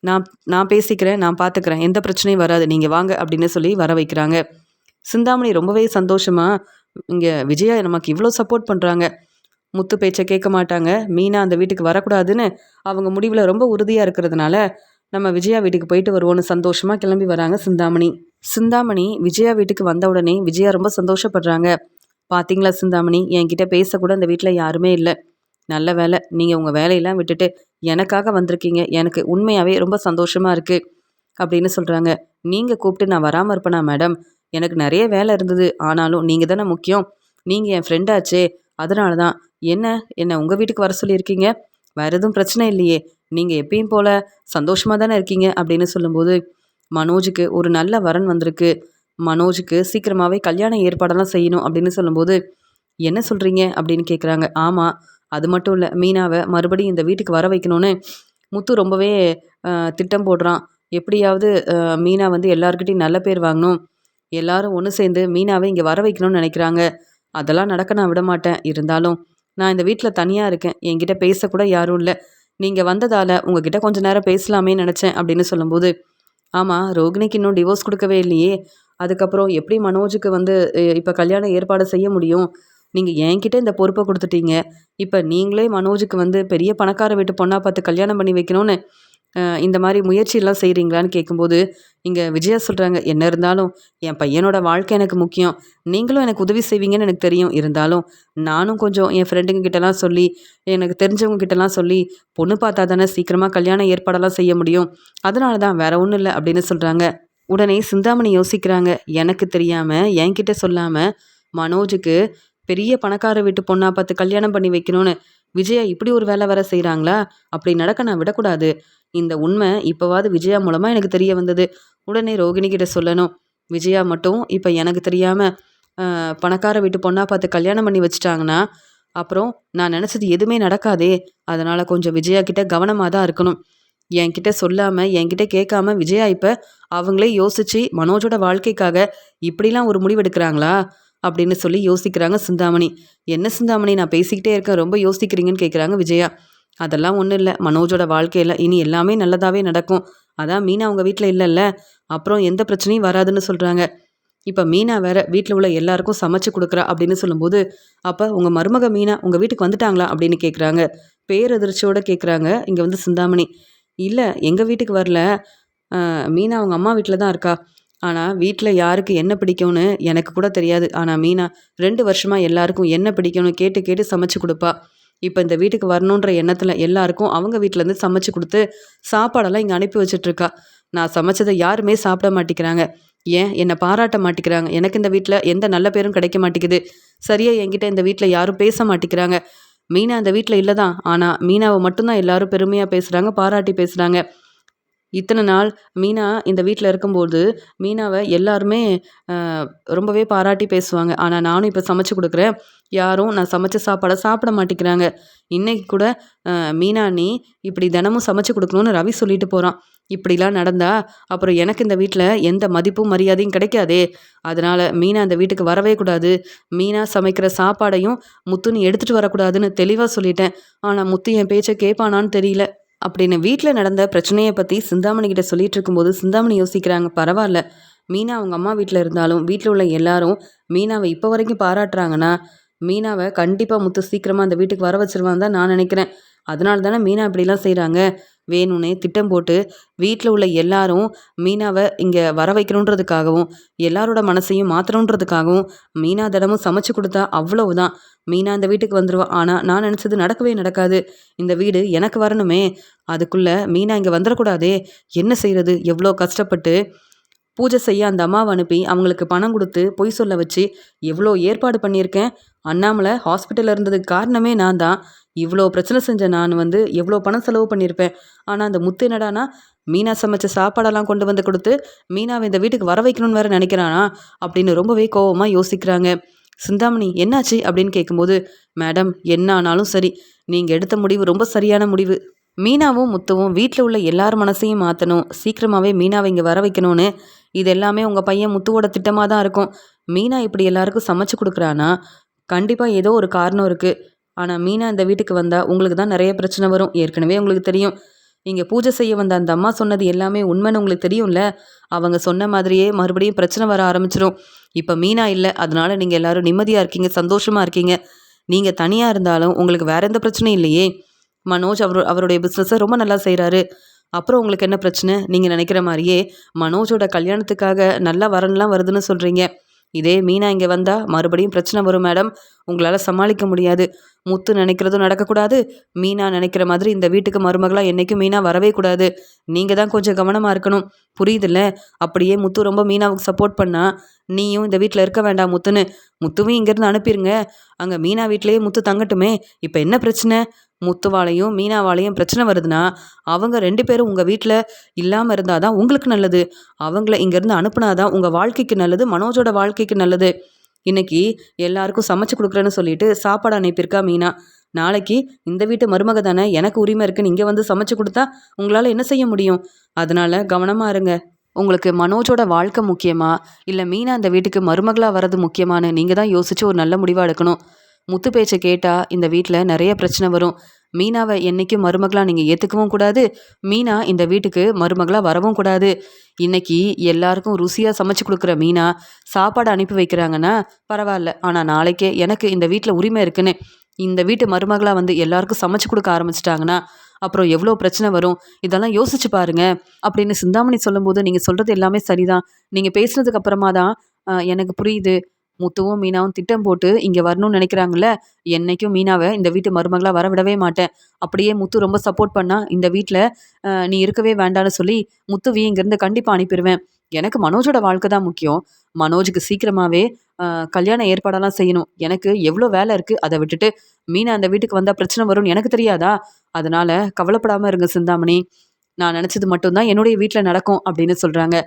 நான் நான் பேசிக்கிறேன், நான் பார்த்துக்கிறேன், எந்த பிரச்சனையும் வராது, நீங்கள் வாங்க அப்படின்னு சொல்லி வர வைக்கிறாங்க. சிந்தாமணி ரொம்பவே சந்தோஷமா, இங்கே விஜயா நமக்கு இவ்வளோ சப்போர்ட் பண்ணுறாங்க, முத்து பேச்சை கேட்க மாட்டாங்க, மீனா அந்த வீட்டுக்கு வரக்கூடாதுன்னு அவங்க முடிவில் ரொம்ப உறுதியாக இருக்கிறதுனால நம்ம விஜயா வீட்டுக்கு போயிட்டு வருவோன்னு சந்தோஷமாக கிளம்பி வராங்க சிந்தாமணி. சிந்தாமணி விஜயா வீட்டுக்கு வந்த உடனே விஜயா ரொம்ப சந்தோஷப்படுறாங்க. பார்த்தீங்களா சிந்தாமணி, என்கிட்ட பேசக்கூட இந்த வீட்டில் யாருமே இல்லை. நல்ல வேலை, நீங்கள் உங்கள் வேலையெல்லாம் விட்டுட்டு எனக்காக வந்திருக்கீங்க. எனக்கு உண்மையாகவே ரொம்ப சந்தோஷமாக இருக்குது அப்படின்னு சொல்கிறாங்க. நீங்கள் கூப்பிட்டு நான் வராமல் இருப்பேனா மேடம்? எனக்கு நிறைய வேலை இருந்தது. ஆனாலும் நீங்கள் தானே முக்கியம், நீங்கள் என் ஃப்ரெண்டாச்சே, அதனால தான். என்ன உங்கள் வீட்டுக்கு வர சொல்லியிருக்கீங்க? வேறு எதுவும் பிரச்சனை இல்லையே? நீங்கள் எப்பயும் போல் சந்தோஷமாக தானே இருக்கீங்க அப்படின்னு சொல்லும்போது, மனோஜுக்கு ஒரு நல்ல வரன் வந்திருக்கு, மனோஜுக்கு சீக்கிரமாகவே கல்யாண ஏற்பாடெல்லாம் செய்யணும் அப்படின்னு சொல்லும்போது, என்ன சொல்கிறீங்க அப்படின்னு கேட்குறாங்க. ஆமாம், அது மட்டும் இல்லை, மீனாவை மறுபடியும் இந்த வீட்டுக்கு வர வைக்கணும்னு முத்து ரொம்பவே திட்டம் போடுறான். எப்படியாவது மீனா வந்து எல்லாருக்கிட்டையும் நல்ல பேர் வாங்கணும், எல்லாரும் ஒன்று சேர்ந்து மீனாவை இங்கே வர வைக்கணும்னு நினைக்கிறாங்க. அதெல்லாம் நடக்க நான் விட மாட்டேன். இருந்தாலும் நான் இந்த வீட்டில் தனியாக இருக்கேன், என்கிட்ட பேசக்கூட யாரும் இல்லை. நீங்கள் வந்ததால் உங்ககிட்ட கொஞ்சம் நேரம் பேசலாமே நினச்சேன் அப்படின்னு சொல்லும்போது, ஆமாம், ரோகிணிக்கு இன்னும் டிவோர்ஸ் கொடுக்கவே இல்லையே, அதுக்கப்புறம் எப்படி மனோஜுக்கு வந்து இப்போ கல்யாண ஏற்பாடு செய்ய முடியும்? நீங்கள் என்கிட்ட இந்த பொறுப்பை கொடுத்துட்டீங்க, இப்போ நீங்களே மனோஜுக்கு வந்து பெரிய பணக்கார வீட்டு பொண்ணாக பார்த்து கல்யாணம் பண்ணி வைக்கணும்னு இந்த மாதிரி முயற்சியெல்லாம் செய்கிறீங்களான்னு கேட்கும்போது, இங்கே விஜயா சொல்கிறாங்க, என்ன இருந்தாலும் என் பையனோட வாழ்க்கை எனக்கு முக்கியம், நீங்களும் எனக்கு உதவி செய்வீங்கன்னு எனக்கு தெரியும். இருந்தாலும் நானும் கொஞ்சம் என் ஃப்ரெண்டுங்க கிட்டலாம் சொல்லி, எனக்கு தெரிஞ்சவங்க கிட்டலாம் சொல்லி பொண்ணு பார்த்தா தானே சீக்கிரமாக கல்யாண ஏற்பாடெல்லாம் செய்ய முடியும், அதனால தான், வேற ஒன்றும் இல்லை அப்படின்னு சொல்கிறாங்க. உடனே சிந்தாமணி யோசிக்கிறாங்க, எனக்கு தெரியாமல் என்கிட்ட சொல்லாமல் மனோஜுக்கு பெரிய பணக்கார வீட்டு பொண்ணா பார்த்து கல்யாணம் பண்ணி வைக்கணும்னு விஜயா இப்படி ஒரு வேலை வர செய்கிறாங்களா? அப்படி நடக்க நான் விடக்கூடாது. இந்த உண்மை இப்போவாது விஜயா மூலமாக எனக்கு தெரிய வந்தது. உடனே ரோகிணி கிட்ட சொல்லணும். விஜயா மட்டும் இப்போ எனக்கு தெரியாமல் பணக்கார வீட்டு பொண்ணா பார்த்து கல்யாணம் பண்ணி வச்சுட்டாங்கன்னா அப்புறம் நான் நினச்சது எதுவுமே நடக்காதே. அதனால் கொஞ்சம் விஜயா கிட்ட கவனமாக தான் இருக்கணும். என்கிட்ட சொல்லாமல் என்கிட்ட கேட்காம விஜயா இப்போ அவங்களே யோசித்து மனோஜோட வாழ்க்கைக்காக இப்படிலாம் ஒரு முடிவெடுக்கிறாங்களா அப்படின்னு சொல்லி யோசிக்கிறாங்க சிந்தாமணி. என்ன சிந்தாமணி, நான் பேசிக்கிட்டே இருக்கேன், ரொம்ப யோசிக்கிறீங்கன்னு கேட்குறாங்க விஜயா. அதெல்லாம் ஒன்றும் இல்லை, மனோஜோட வாழ்க்கையில் இனி எல்லாமே நல்லதாகவே நடக்கும். அதான் மீனா அவங்க வீட்டில் இல்லைல்ல, அப்புறம் எந்த பிரச்சனையும் வராதுன்னு சொல்கிறாங்க. இப்போ மீனா வேற வீட்டில் உள்ள எல்லாருக்கும் சமைச்சு கொடுக்குறா அப்படின்னு சொல்லும்போது, அப்போ உங்கள் மருமக மீனா உங்கள் வீட்டுக்கு வந்துட்டாங்களா அப்படின்னு கேட்குறாங்க. பேரதிர்ச்சியோடு கேட்குறாங்க இங்கே வந்து சிந்தாமணி. இல்லை, எங்கள் வீட்டுக்கு வரல, மீனா அவங்க அம்மா வீட்டில் தான் இருக்கா. ஆனால் வீட்டில் யாருக்கு என்ன பிடிக்கும்னு எனக்கு கூட தெரியாது. ஆனால் மீனா 2 வருஷமாக எல்லாருக்கும் என்ன பிடிக்கும்னு கேட்டு கேட்டு சமைச்சு கொடுப்பா. இப்போ இந்த வீட்டுக்கு வரணுன்ற எண்ணத்தில் எல்லாருக்கும் அவங்க வீட்டிலேருந்து சமைச்சு கொடுத்து சாப்பாடெல்லாம் இங்கே அனுப்பி வச்சிட்ருக்கா. நான் சமைச்சதை யாருமே சாப்பிட மாட்டேங்கிறாங்க, ஏன் என்னை பாராட்ட மாட்டேங்கிறாங்க, எனக்கு இந்த வீட்டில் எந்த நல்ல பேரும் கிடைக்க மாட்டேங்குது, சரியாக என்கிட்ட இந்த வீட்டில் யாரும் பேச மாட்டேங்கிறாங்க. மீனா இந்த வீட்டில் இல்லை தான், ஆனால் மீனாவை மட்டும்தான் எல்லாரும் பெருமையாக பேசுகிறாங்க, பாராட்டி பேசுகிறாங்க. இத்தனை நாள் மீனா இந்த வீட்டில் இருக்கும்போது மீனாவை எல்லாருமே ரொம்பவே பாராட்டி பேசுவாங்க. ஆனால் நானும் இப்போ சமைச்சு கொடுக்குறேன், யாரும் நான் சமைச்ச சாப்பாடை சாப்பிட மாட்டேங்கிறாங்க. இன்னைக்கு கூட மீனா நீ இப்படி தினமும் சமைச்சு கொடுக்கணும்னு ரவி சொல்லிட்டு போகிறான். இப்படிலாம் நடந்தா அப்புறம் எனக்கு இந்த வீட்டில் எந்த மதிப்பும் மரியாதையும் கிடைக்காதே. அதனால் மீனா இந்த வீட்டுக்கு வரவே கூடாது. மீனா சமைக்கிற சாப்பாடையும் முத்து நீ எடுத்துகிட்டு வரக்கூடாதுன்னு தெளிவாக சொல்லிட்டேன். ஆனால் முத்து என் பேச்சை கேட்பானான்னு தெரியல அப்படின்னு வீட்டில் நடந்த பிரச்சனையை பற்றி சிந்தாமணி கிட்ட சொல்லிட்டு இருக்கும்போது சிந்தாமணி யோசிக்கிறாங்க, பரவாயில்ல, மீனா அவங்க அம்மா வீட்டில் இருந்தாலும் வீட்டில் உள்ள எல்லாரும் மீனாவை இப்போ வரைக்கும் பாராட்டுறாங்கன்னா மீனாவை கண்டிப்பாக முத்து சீக்கிரமாக அந்த வீட்டுக்கு வர வச்சிருவான்னு தான் நான் நினைக்கிறேன். அதனால தானே மீனா இப்படிலாம் செய்கிறாங்க. வேணும்னே திட்டம் போட்டு வீட்டில் உள்ள எல்லாரும் மீனாவை இங்கே வர வைக்கணுன்றதுக்காகவும் எல்லாரோட மனசையும் மாற்றணுன்றதுக்காகவும் மீனா தினமும் சமைச்சு கொடுத்தா அவ்வளவுதான், மீனா இந்த வீட்டுக்கு வந்துடுவா. ஆனால் நான் நினச்சது நடக்கவே நடக்காது. இந்த வீடு எனக்கு வரணுமே, அதுக்குள்ளே மீனா இங்கே வந்துடக்கூடாதே. என்ன செய்கிறது? எவ்வளோ கஷ்டப்பட்டு பூஜை செய்ய அந்த அம்மாவை அனுப்பி அவங்களுக்கு பணம் கொடுத்து பொய் சொல்ல வச்சு எவ்வளோ ஏற்பாடு பண்ணியிருக்கேன். அண்ணாமலை ஹாஸ்பிட்டலில் இருந்ததுக்கு காரணமே நான் தான். இவ்வளோ பிரச்சனை செஞ்ச நான் வந்து எவ்வளோ பணம் செலவு பண்ணியிருப்பேன். ஆனால் அந்த முத்து என்னடானா மீனா சமைச்ச சாப்பாடெல்லாம் கொண்டு வந்து கொடுத்து மீனாவை இந்த வீட்டுக்கு வர வைக்கணும்னு வேற நினைக்கிறானா அப்படின்னு ரொம்பவே கோவமாக யோசிக்கிறாங்க. சிந்தாமணி என்னாச்சு அப்படின்னு கேட்கும்போது, மேடம் என்ன ஆனாலும் சரி, நீங்கள் எடுத்த முடிவு ரொம்ப சரியான முடிவு. மீனாவும் முத்துவும் வீட்டில் உள்ள எல்லார் மனசையும் மாற்றணும், சீக்கிரமாகவே மீனாவை இங்கே வர வைக்கணும்னு இது எல்லாமே உங்கள் பையன் முத்துவோட திட்டமாக தான் இருக்கும். மீனா இப்படி எல்லாருக்கும் சமைச்சு கொடுக்குறானா கண்டிப்பாக ஏதோ ஒரு காரணம் இருக்குது. ஆனால் மீனா இந்த வீட்டுக்கு வந்தால் உங்களுக்கு தான் நிறைய பிரச்சனை வரும். ஏற்கனவே உங்களுக்கு தெரியும், இங்கே பூஜை செய்ய வந்த அந்த அம்மா சொன்னது எல்லாமே உண்மைன்னு உங்களுக்கு தெரியும்ல. அவங்க சொன்ன மாதிரியே மறுபடியும் பிரச்சனை வர ஆரம்பிச்சிடும். இப்போ மீனா இல்லை, அதனால நீங்கள் எல்லாரும் நிம்மதியாக இருக்கீங்க, சந்தோஷமாக இருக்கீங்க. நீங்கள் தனியாக இருந்தாலும் உங்களுக்கு வேற எந்த பிரச்சனையும் இல்லையே. மனோஜ் அவருடைய பிஸ்னஸை ரொம்ப நல்லா செய்கிறாரு. அப்புறம் உங்களுக்கு என்ன பிரச்சனை? நீங்கள் நினைக்கிற மாதிரியே மனோஜோட கல்யாணத்துக்காக நல்லா வரன்லாம் வருதுன்னு சொல்கிறீங்க. இதே மீனா இங்கே வந்தால் மறுபடியும் பிரச்சனை வரும் மேடம். உங்களால் சமாளிக்க முடியாது. முத்து நினைக்கிறதும் நடக்கக்கூடாது. மீனா நினைக்கிற மாதிரி இந்த வீட்டுக்கு மருமகளாக என்றைக்கும் மீனா வரவே கூடாது. நீங்கள் தான் கொஞ்சம் கவனமாக இருக்கணும். புரியுதுல்ல? அப்படியே முத்து ரொம்ப மீனாவுக்கு சப்போர்ட் பண்ணா நீயும் இந்த வீட்டில் இருக்க வேண்டாம் முத்துன்னு. முத்துவையும் இங்கேருந்து அனுப்பிடுங்க. அங்கே மீனா வீட்டிலேயே முத்து தங்கட்டுமே. இப்போ என்ன பிரச்சனை? முத்துவாலையும் மீனாவாலையும் பிரச்சனை வருதுன்னா அவங்க 2 பேரும் உங்கள் வீட்டில் இல்லாமல் இருந்தால் தான் உங்களுக்கு நல்லது. அவங்கள இங்கேருந்து அனுப்புனாதான் உங்கள் வாழ்க்கைக்கு நல்லது, மனோஜோட வாழ்க்கைக்கு நல்லது. இன்னைக்கு எல்லாருக்கும் சமைச்சு கொடுக்குறேன்னு சொல்லிட்டு சாப்பாடு அனுப்பியிருக்கா மீனா. நாளைக்கு இந்த வீட்டு மருமக தானே, எனக்கு உரிமை இருக்குன்னு இங்கே வந்து சமைச்சு கொடுத்தா உங்களால் என்ன செய்ய முடியும்? அதனால கவனமாக இருங்க. உங்களுக்கு மனோஜோட வாழ்க்கை முக்கியமா இல்லை மீனா இந்த வீட்டுக்கு மருமகளாக வர்றது முக்கியமானு நீங்கள் தான் யோசிச்சு ஒரு நல்ல முடிவாக எடுக்கணும். முத்து பேச்சை கேட்டால் இந்த வீட்டில் நிறைய பிரச்சனை வரும். மீனாவை என்றைக்கும் மருமகளாக நீங்கள் ஏற்றுக்கவும் கூடாது. மீனா இந்த வீட்டுக்கு மருமகளாக வரவும் கூடாது. இன்னைக்கு எல்லாருக்கும் ருசியாக சமைச்சு கொடுக்குற மீனா சாப்பாடு அனுப்பி வைக்கிறாங்கன்னா பரவாயில்ல. ஆனால் நாளைக்கே எனக்கு இந்த வீட்டில் உரிமை இருக்குன்னு இந்த வீட்டு மருமகளாக வந்து எல்லாருக்கும் சமைச்சு கொடுக்க ஆரம்பிச்சிட்டாங்கன்னா அப்புறம் எவ்வளோ பிரச்சனை வரும். இதெல்லாம் யோசிச்சு பாருங்க அப்படின்னு சிந்தாமணி சொல்லும்போது, நீங்கள் சொல்கிறது எல்லாமே சரிதான். நீங்கள் பேசுனதுக்கு அப்புறமா தான் எனக்கு புரியுது. முத்துவும் மீனாவும் திட்டம் போட்டு இங்கே வரணும்னு நினைக்கிறாங்கல்ல. என்னைக்கும் மீனாவை இந்த வீட்டு மருமகளாக வர விடவே மாட்டேன். அப்படியே முத்து ரொம்ப சப்போர்ட் பண்ணா இந்த வீட்டில் நீ இருக்கவே வேண்டான்னு சொல்லி முத்துவையும் இங்கேருந்து கண்டிப்பாக அனுப்பிடுவேன். எனக்கு மனோஜோட வாழ்க்கை தான் முக்கியம். மனோஜுக்கு சீக்கிரமாகவே கல்யாண ஏற்பாடெல்லாம் செய்யணும். எனக்கு எவ்வளோ வேலை இருக்குது. அதை விட்டுட்டு மீனா அந்த வீட்டுக்கு வந்தால் பிரச்சனை வரும்னு எனக்கு தெரியாதா? அதனால கவலைப்படாமல் இருங்க சிந்தாமணி. நான் நினச்சது மட்டும்தான் என்னுடைய வீட்டில் நடக்கும் அப்படின்னு சொல்கிறாங்க.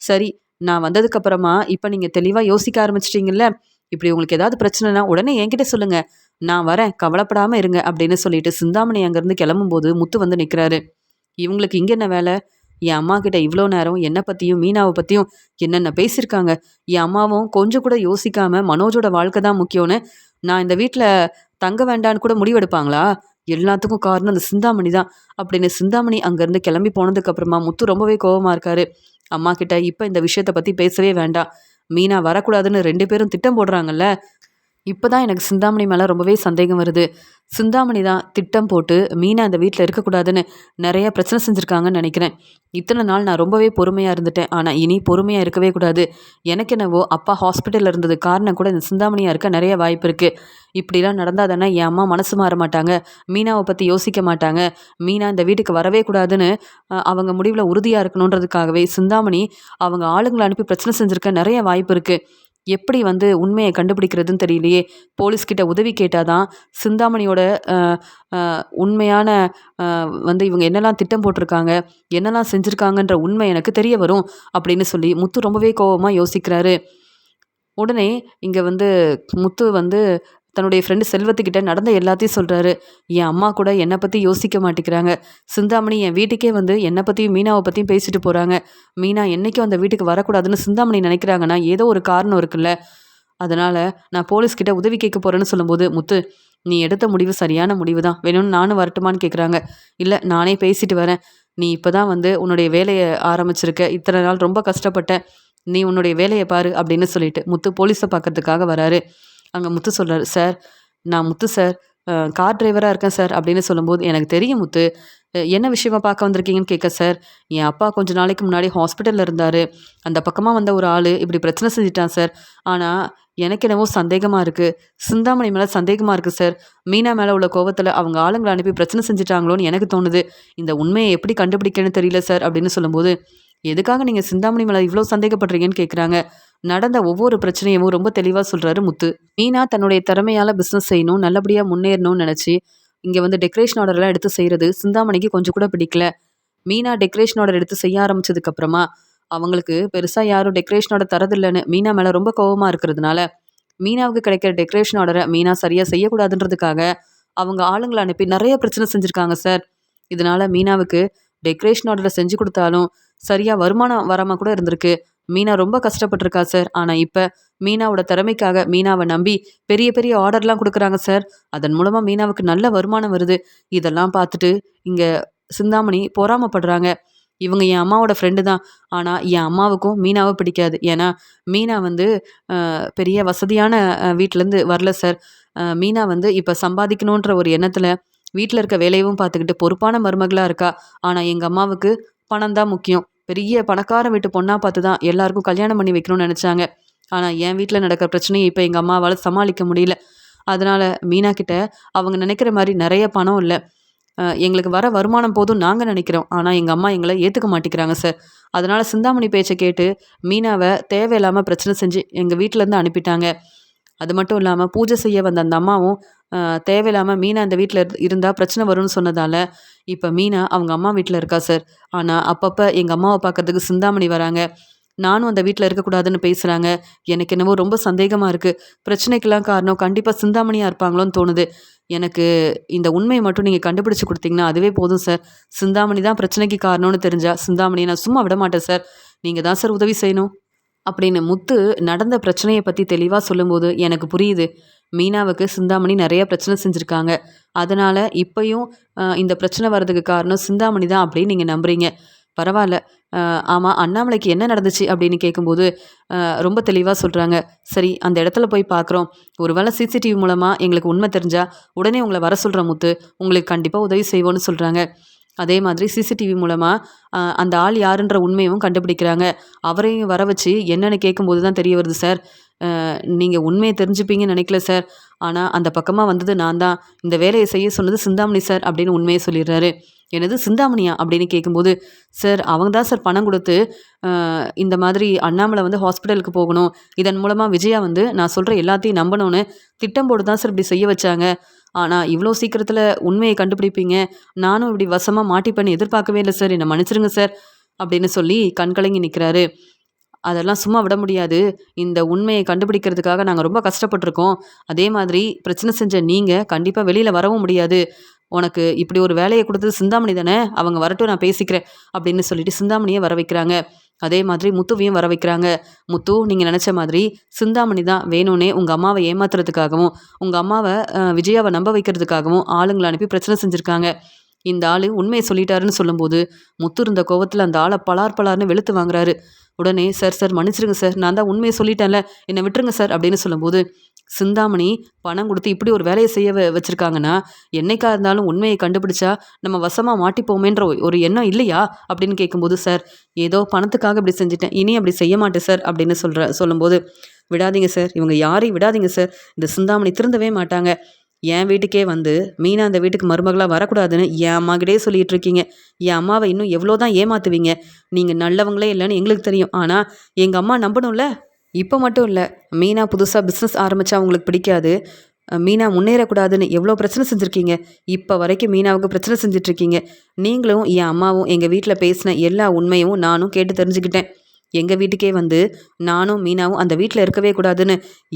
சரி, நான் வந்ததுக்கு அப்புறமா இப்போ நீங்கள் தெளிவாக யோசிக்க ஆரம்பிச்சிட்டிங்கல்ல. இப்படி உங்களுக்கு ஏதாவது பிரச்சனைனா உடனே என்கிட்ட சொல்லுங்க, நான் வரேன், கவலைப்படாமல் இருங்க அப்படின்னு சொல்லிட்டு சிந்தாமணி அங்கேருந்து கிளம்பும்போது முத்து வந்து நிற்கிறாரு. இவங்களுக்கு இங்கே என்ன வேலை? என் அம்மா கிட்ட இவ்வளோ நேரம் என்னை பற்றியும் மீனாவை பற்றியும் என்னென்ன பேசியிருக்காங்க. என் அம்மாவும் கொஞ்சம் கூட யோசிக்காம மனோஜோட வாழ்க்கை தான் முக்கியம்னு நான் இந்த வீட்டில் தங்க வேண்டான்னு கூட முடிவெடுப்பாங்களா? எல்லாத்துக்கும் காரணம் அந்த சிந்தாமணி தான் அப்படின்னு சிந்தாமணி அங்கேருந்து கிளம்பி போனதுக்கு அப்புறமா முத்து ரொம்பவே கோவமாக இருக்காரு. அம்மா கிட்ட இப்போ இந்த விஷயத்தை பற்றி பேசவே வேண்டாம். மீனா வரக்கூடாதுன்னு 2 பேரும் திட்டம் போடுறாங்கல்ல. இப்போ தான் எனக்கு சிந்தாமணி மேலே ரொம்பவே சந்தேகம் வருது. சிந்தாமணி தான் திட்டம் போட்டு மீனா அந்த வீட்டில் இருக்கக்கூடாதுன்னு நிறைய பிரச்சனை செஞ்சுருக்காங்கன்னு நினைக்கிறேன். இத்தனை நாள் நான் ரொம்பவே பொறுமையாக இருந்துட்டேன். ஆனால் இனி பொறுமையாக இருக்கவே கூடாது. எனக்கு என்னவோ அப்பா ஹாஸ்பிட்டலில் இருந்தது காரணம் கூட இந்த சிந்தாமணியாக இருக்க நிறைய வாய்ப்பு இருக்குது. இப்படிலாம் நடந்தால் தானே என் அம்மா மனசு மாற மாட்டாங்க, மீனாவை பற்றி யோசிக்க மாட்டாங்க. மீனா இந்த வீட்டுக்கு வரவே கூடாதுன்னு அவங்க முடிவில் உறுதியாக இருக்கணுன்றதுக்காகவே சிந்தாமணி அவங்க ஆளுங்களை அனுப்பி பிரச்சனை செஞ்சுருக்க நிறைய வாய்ப்பு இருக்குது. எப்படி வந்து உண்மையை கண்டுபிடிக்கிறதுன்னு தெரியலையே. போலீஸ்கிட்ட உதவி கேட்டால் தான் சிந்தாமணியோட உண்மையான வந்து இவங்க என்னெல்லாம் திட்டம் போட்டிருக்காங்க, என்னெல்லாம் செஞ்சுருக்காங்கன்ற உண்மை எனக்கு தெரிய வரும் அப்படின்னு சொல்லி முத்து ரொம்பவே கோபமாக யோசிக்கிறாரு. உடனே இங்கே வந்து முத்து வந்து தன்னுடைய ஃப்ரெண்டு செல்வத்துக்கிட்ட நடந்த எல்லாத்தையும் சொல்கிறாரு. என் அம்மா கூட என்னை பற்றி யோசிக்க மாட்டேங்கிறாங்க. சிந்தாமணி என் வீட்டுக்கே வந்து என்னை பற்றியும் மீனாவை பற்றியும் பேசிட்டு போகிறாங்க. மீனா என்றைக்கும் அந்த வீட்டுக்கு வரக்கூடாதுன்னு சிந்தாமணி நினைக்கிறாங்கன்னா ஏதோ ஒரு காரணம் இருக்குல்ல. அதனால் நான் போலீஸ்கிட்ட உதவி கேட்க போகிறேன்னு சொல்லும்போது, முத்து நீ எடுத்த முடிவு சரியான முடிவு தான், வேணும்னு நானும் வரட்டுமான்னு கேட்குறாங்க. இல்லை நானே பேசிட்டு வரேன். நீ இப்போ தான் வந்து உன்னுடைய வேலையை ஆரம்பிச்சிருக்க, இத்தனை நாள் ரொம்ப கஷ்டப்பட்டேன், நீ உன்னுடைய வேலையை பாரு அப்படின்னு சொல்லிட்டு முத்து போலீஸை பார்க்கறதுக்காக வராரு. அங்கே முத்து சொல்கிறாரு, சார் நான் முத்து சார், கார் டிரைவராக இருக்கேன் சார் அப்படின்னு சொல்லும்போது, எனக்கு தெரியும் முத்து, என்ன விஷயமா பார்க்க வந்திருக்கீங்கன்னு கேட்க, சார் என் அப்பா கொஞ்ச நாளைக்கு முன்னாடி ஹாஸ்பிட்டலில் இருந்தார். அந்த பக்கமாக வந்த ஒரு ஆள் இப்படி பிரச்சனை செஞ்சிட்டான் சார். ஆனால் எனக்கு என்னவோ சந்தேகமாக இருக்குது, சிந்தாமணி மேலே சந்தேகமாக இருக்குது சார். மீனா மேலே உள்ள கோவத்தில் அவங்க ஆளுங்களை அனுப்பி பிரச்சனை செஞ்சுட்டாங்களோன்னு எனக்கு தோணுது. இந்த உண்மையை எப்படி கண்டுபிடிக்கணும்னு தெரியல சார் அப்படின்னு சொல்லும்போது, எதுக்காக நீங்கள் சிந்தாமணி மேலே இவ்வளோ சந்தேகப்படுறீங்கன்னு கேட்குறாங்க. நடந்த ஒவ்வொரு பிரச்சனையும் ரொம்ப தெளிவாக சொல்கிறாரு முத்து. மீனா தன்னுடைய திறமையால் பிஸ்னஸ் செய்யணும், நல்லபடியாக முன்னேறணும்னு நினச்சி இங்கே வந்து டெக்கரேஷன் ஆர்டர்லாம் எடுத்து செய்கிறது சிந்தாமணிக்கு கொஞ்சம் கூட பிடிக்கல. மீனா டெக்கரேஷன் ஆர்டர் எடுத்து செய்ய ஆரம்பிச்சதுக்கப்புறமா அவங்களுக்கு பெருசாக யாரும் டெக்கரேஷன் ஆர்டர் தரதில்லைன்னு மீனா மேலே ரொம்ப கோவமாக இருக்கிறதுனால மீனாவுக்கு கிடைக்கிற டெக்கரேஷன் ஆர்டரை மீனா சரியாக செய்யக்கூடாதுன்றதுக்காக அவங்க ஆளுங்களை அனுப்பி நிறைய பிரச்சனை செஞ்சுருக்காங்க சார். இதனால மீனாவுக்கு டெக்கரேஷன் ஆர்டரை செஞ்சு கொடுத்தாலும் சரியாக வருமானம் வராமல் கூட இருந்திருக்கு. மீனா ரொம்ப கஷ்டப்பட்டிருக்கா சார். ஆனால் இப்போ மீனாவோட திறமைக்காக மீனாவை நம்பி பெரிய பெரிய ஆர்டர்லாம் கொடுக்குறாங்க சார். அதன் மூலமாக மீனாவுக்கு நல்ல வருமானம் வருது. இதெல்லாம் பார்த்துட்டு இங்கே சிந்தாமணி பொறாமப்படுறாங்க. இவங்க என் அம்மாவோட ஃப்ரெண்டு தான். ஆனால் என் அம்மாவுக்கும் மீனாவை பிடிக்காது. ஏன்னா மீனா வந்து பெரிய வசதியான வீட்டிலேருந்து வரல சார். மீனா வந்து இப்போ சம்பாதிக்கணுன்ற ஒரு எண்ணத்தில் வீட்டில் இருக்க வேலையவும் பார்த்துக்கிட்டு பொறுப்பான மருமகளாக இருக்கா. ஆனால் எங்கள் அம்மாவுக்கு பணம் தான் முக்கியம். பெரிய பணக்கார வீட்டு பொண்ணாக பார்த்து தான் எல்லாருக்கும் கல்யாணம் பண்ணி வைக்கணும்னு நினச்சாங்க. ஆனால் என் வீட்டில் நடக்கிற பிரச்சனையை இப்போ எங்கள் அம்மாவால் சமாளிக்க முடியல. அதனால் மீனா கிட்ட அவங்க நினைக்கிற மாதிரி நிறைய பணம் இல்லை. எங்களுக்கு வர வருமானம் போதும் நாங்கள் நினைக்கிறோம். ஆனால் எங்கள் அம்மா எங்களை ஏற்றுக்க மாட்டேங்கிறாங்க சார். அதனால் சிந்தாமணி பேச்சை கேட்டு மீனாவை தேவையில்லாமல் பிரச்சனை செஞ்சு எங்கள் வீட்டிலேருந்து அனுப்பிட்டாங்க. அது மட்டும் இல்லாமல் பூஜை செய்ய வந்த அந்த அம்மாவும் தேவையில்லாமல் மீனா அந்த வீட்டில் இருந்தால் பிரச்சனை வரும்னு சொன்னதால் இப்போ மீனா அவங்க அம்மா வீட்டில் இருக்கா சார். ஆனால் அப்பப்போ எங்கள் அம்மாவை பார்க்கறதுக்கு சிந்தாமணி வராங்க. நானும் அந்த வீட்டில் இருக்கக்கூடாதுன்னு பேசுகிறாங்க. எனக்கு என்னவோ ரொம்ப சந்தேகமாக இருக்குது. பிரச்சனைக்கெல்லாம் காரணம் கண்டிப்பாக சிந்தாமணியாக இருப்பாங்களோன்னு தோணுது. எனக்கு இந்த உண்மையை மட்டும் நீங்கள் கண்டுபிடிச்சு கொடுத்தீங்கன்னா அதுவே போதும் சார். சிந்தாமணி தான் பிரச்சனைக்கு காரணம்னு தெரிஞ்சால் சிந்தாமணியை நான் சும்மா விட மாட்டேன் சார். நீங்கள் தான் சார் உதவி செய்யணும் அப்படின்னு முத்து நடந்த பிரச்சனையை பற்றி தெளிவாக சொல்லும்போது எனக்கு புரியுது. மீனாவுக்கு சிந்தாமணி நிறைய பிரச்சனை செஞ்சுருக்காங்க. அதனால் இப்போயும் இந்த பிரச்சனை வர்றதுக்கு காரணம் சிந்தாமணி தான் அப்படின்னு நீங்கள் நம்புறீங்க. பரவாயில்ல. ஆமாம், அண்ணாமலைக்கு என்ன நடந்துச்சு அப்படின்னு கேட்கும்போது ரொம்ப தெளிவாக சொல்கிறாங்க. சரி, அந்த இடத்துல போய் பார்க்குறோம். ஒருவேளை சிசிடிவி மூலமாக எங்களுக்கு உண்மை தெரிஞ்சால் உடனே உங்களை வர சொல்கிற முத்து, உங்களுக்கு கண்டிப்பாக உதவி செய்வோன்னு சொல்கிறாங்க. அதே மாதிரி சிசிடிவி மூலமாக அந்த ஆள் யாருன்ற உண்மையும் கண்டுபிடிக்கிறாங்க. அவரையும் வர வச்சு என்னென்னு கேட்கும்போது தான் தெரிய வருது சார். நீங்கள் உண்மையை தெரிஞ்சுப்பீங்கன்னு நினைக்கல சார். ஆனால் அந்த பக்கமாக வந்தது நான் தான். இந்த வேலையை செய்ய சொன்னது சிந்தாமணி சார் அப்படின்னு உண்மையை சொல்லிடுறாரு. என்னது சிந்தாமணியா அப்படின்னு கேட்கும்போது, சார் அவங்க தான் சார் பணம் கொடுத்து இந்த மாதிரி அண்ணாமலை வந்து ஹாஸ்பிட்டலுக்கு போகணும், இதன் மூலமாக விஜயா வந்து நான் சொல்கிற எல்லாத்தையும் நம்பணும்னு திட்டம் போட்டு தான் சார் இப்படி செய்ய வச்சாங்க. ஆனால் இவ்வளோ சீக்கிரத்தில் உண்மையை கண்டுபிடிப்பீங்க, நானும் இப்படி வசமாக மாட்டிப்பேன்னு எதிர்பார்க்கவே இல்லை சார், என்னை மன்னிச்சிருங்க சார் அப்படின்னு சொல்லி கண்கலங்கி நிற்கிறாரு. அதெல்லாம் சும்மா விட முடியாது. இந்த உண்மையை கண்டுபிடிக்கிறதுக்காக நாங்கள் ரொம்ப கஷ்டப்பட்டுருக்கோம். அதே மாதிரி பிரச்சனை செஞ்ச நீங்கள் கண்டிப்பாக வெளியில் வரவும் முடியாது. உனக்கு இப்படி ஒரு வேலையை கொடுத்தது சிந்தாமணி தானே, அவங்க வரட்டும், நான் பேசிக்கிறேன் அப்படின்னு சொல்லிட்டு சிந்தாமணியை வர வைக்கிறாங்க. அதே மாதிரி முத்துவையும் வர வைக்கிறாங்க. முத்து, நீங்கள் நினச்ச மாதிரி சிந்தாமணி தான் வேணும்னே உங்கள் அம்மாவை ஏமாத்துறதுக்காகவும் உங்கள் அம்மாவை விஜயாவை நம்ப வைக்கிறதுக்காகவும் ஆளுங்களை அனுப்பி பிரச்சனை செஞ்சுருக்காங்க. இந்த ஆள் உண்மையை சொல்லிட்டாருன்னு சொல்லும்போது முத்து இருந்த கோவத்தில் அந்த ஆளை பலார் பலார்னு வெளுத்து வாங்குறாரு. உடனே சார் மன்னிச்சிருங்க சார், நான் தான் உண்மையை சொல்லிட்டேன்ல, என்னை விட்டுருங்க சார் அப்படின்னு சொல்லும்போது சிந்தாமணி பணம் கொடுத்து இப்படி ஒரு வேலையை செய்ய வச்சுருக்காங்கன்னா என்னைக்கா இருந்தாலும் உண்மையை கண்டுபிடிச்சா நம்ம வசமாக மாட்டிப்போமேன்ற ஒரு எண்ணம் இல்லையா அப்படின்னு கேட்கும்போது, சார் ஏதோ பணத்துக்காக இப்படி செஞ்சுட்டேன், இனி அப்படி செய்ய மாட்டேன் சார் அப்படின்னு சொல்லும்போது, விடாதீங்க சார், இவங்க யாரையும் விடாதீங்க சார், இந்த சிந்தாமணி திருந்தவே மாட்டாங்க. என் வீட்டுக்கே வந்து மீனா அந்த வீட்டுக்கு மருமகளாக வரக்கூடாதுன்னு என் அம்மாக்கிட்டே சொல்லிகிட்டு இருக்கீங்க. என் அம்மாவை இன்னும் எவ்வளோ தான் ஏமாற்றுவீங்க? நீங்கள் நல்லவங்களே இல்லைன்னு எங்களுக்கு தெரியும். ஆனால் எங்கள் அம்மா நம்பணும்ல. இப்போ மட்டும் இல்லை, மீனா புதுசாக பிஸ்னஸ் ஆரம்பித்தா அவங்களுக்கு பிடிக்காது, மீனா முன்னேறக்கூடாதுன்னு எவ்வளோ பிரச்சனை செஞ்சுருக்கீங்க. இப்போ வரைக்கும் மீனாவுக்கு பிரச்சனை செஞ்சிட்ருக்கீங்க. நீங்களும் என் அம்மாவும் எங்கள் வீட்டில் பேசின எல்லா உண்மையும் நானும் கேட்டு தெரிஞ்சுக்கிட்டேன். எங்கள் வீட்டுக்கே வந்து நானும் மீனாவும் அந்த வீட்டில் இருக்கவே கூடாதுன்னு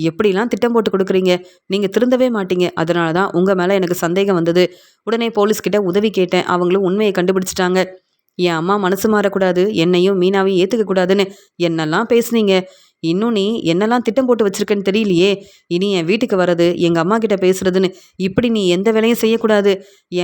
எப்படிலாம் திட்டம் போட்டு கொடுக்குறீங்க. நீங்கள் திருந்தவே மாட்டீங்க. அதனால தான் உங்கள் மேலே எனக்கு சந்தேகம் வந்தது. உடனே போலீஸ்கிட்ட உதவி கேட்டேன். அவங்களும் உண்மையை கண்டுபிடிச்சிட்டாங்க. என் அம்மா மனசு மாறக்கூடாது, என்னையும் மீனாவையும் ஏற்றுக்கக்கூடாதுன்னு என்னெல்லாம் பேசுனீங்க. இன்னும் நீ என்னெல்லாம் திட்டம் போட்டு வச்சிருக்கேன்னு தெரியலையே. இனி என் வீட்டுக்கு வர்றது, எங்கள் அம்மா கிட்ட பேசுறதுன்னு இப்படி நீ எந்த வேலையும் செய்யக்கூடாது.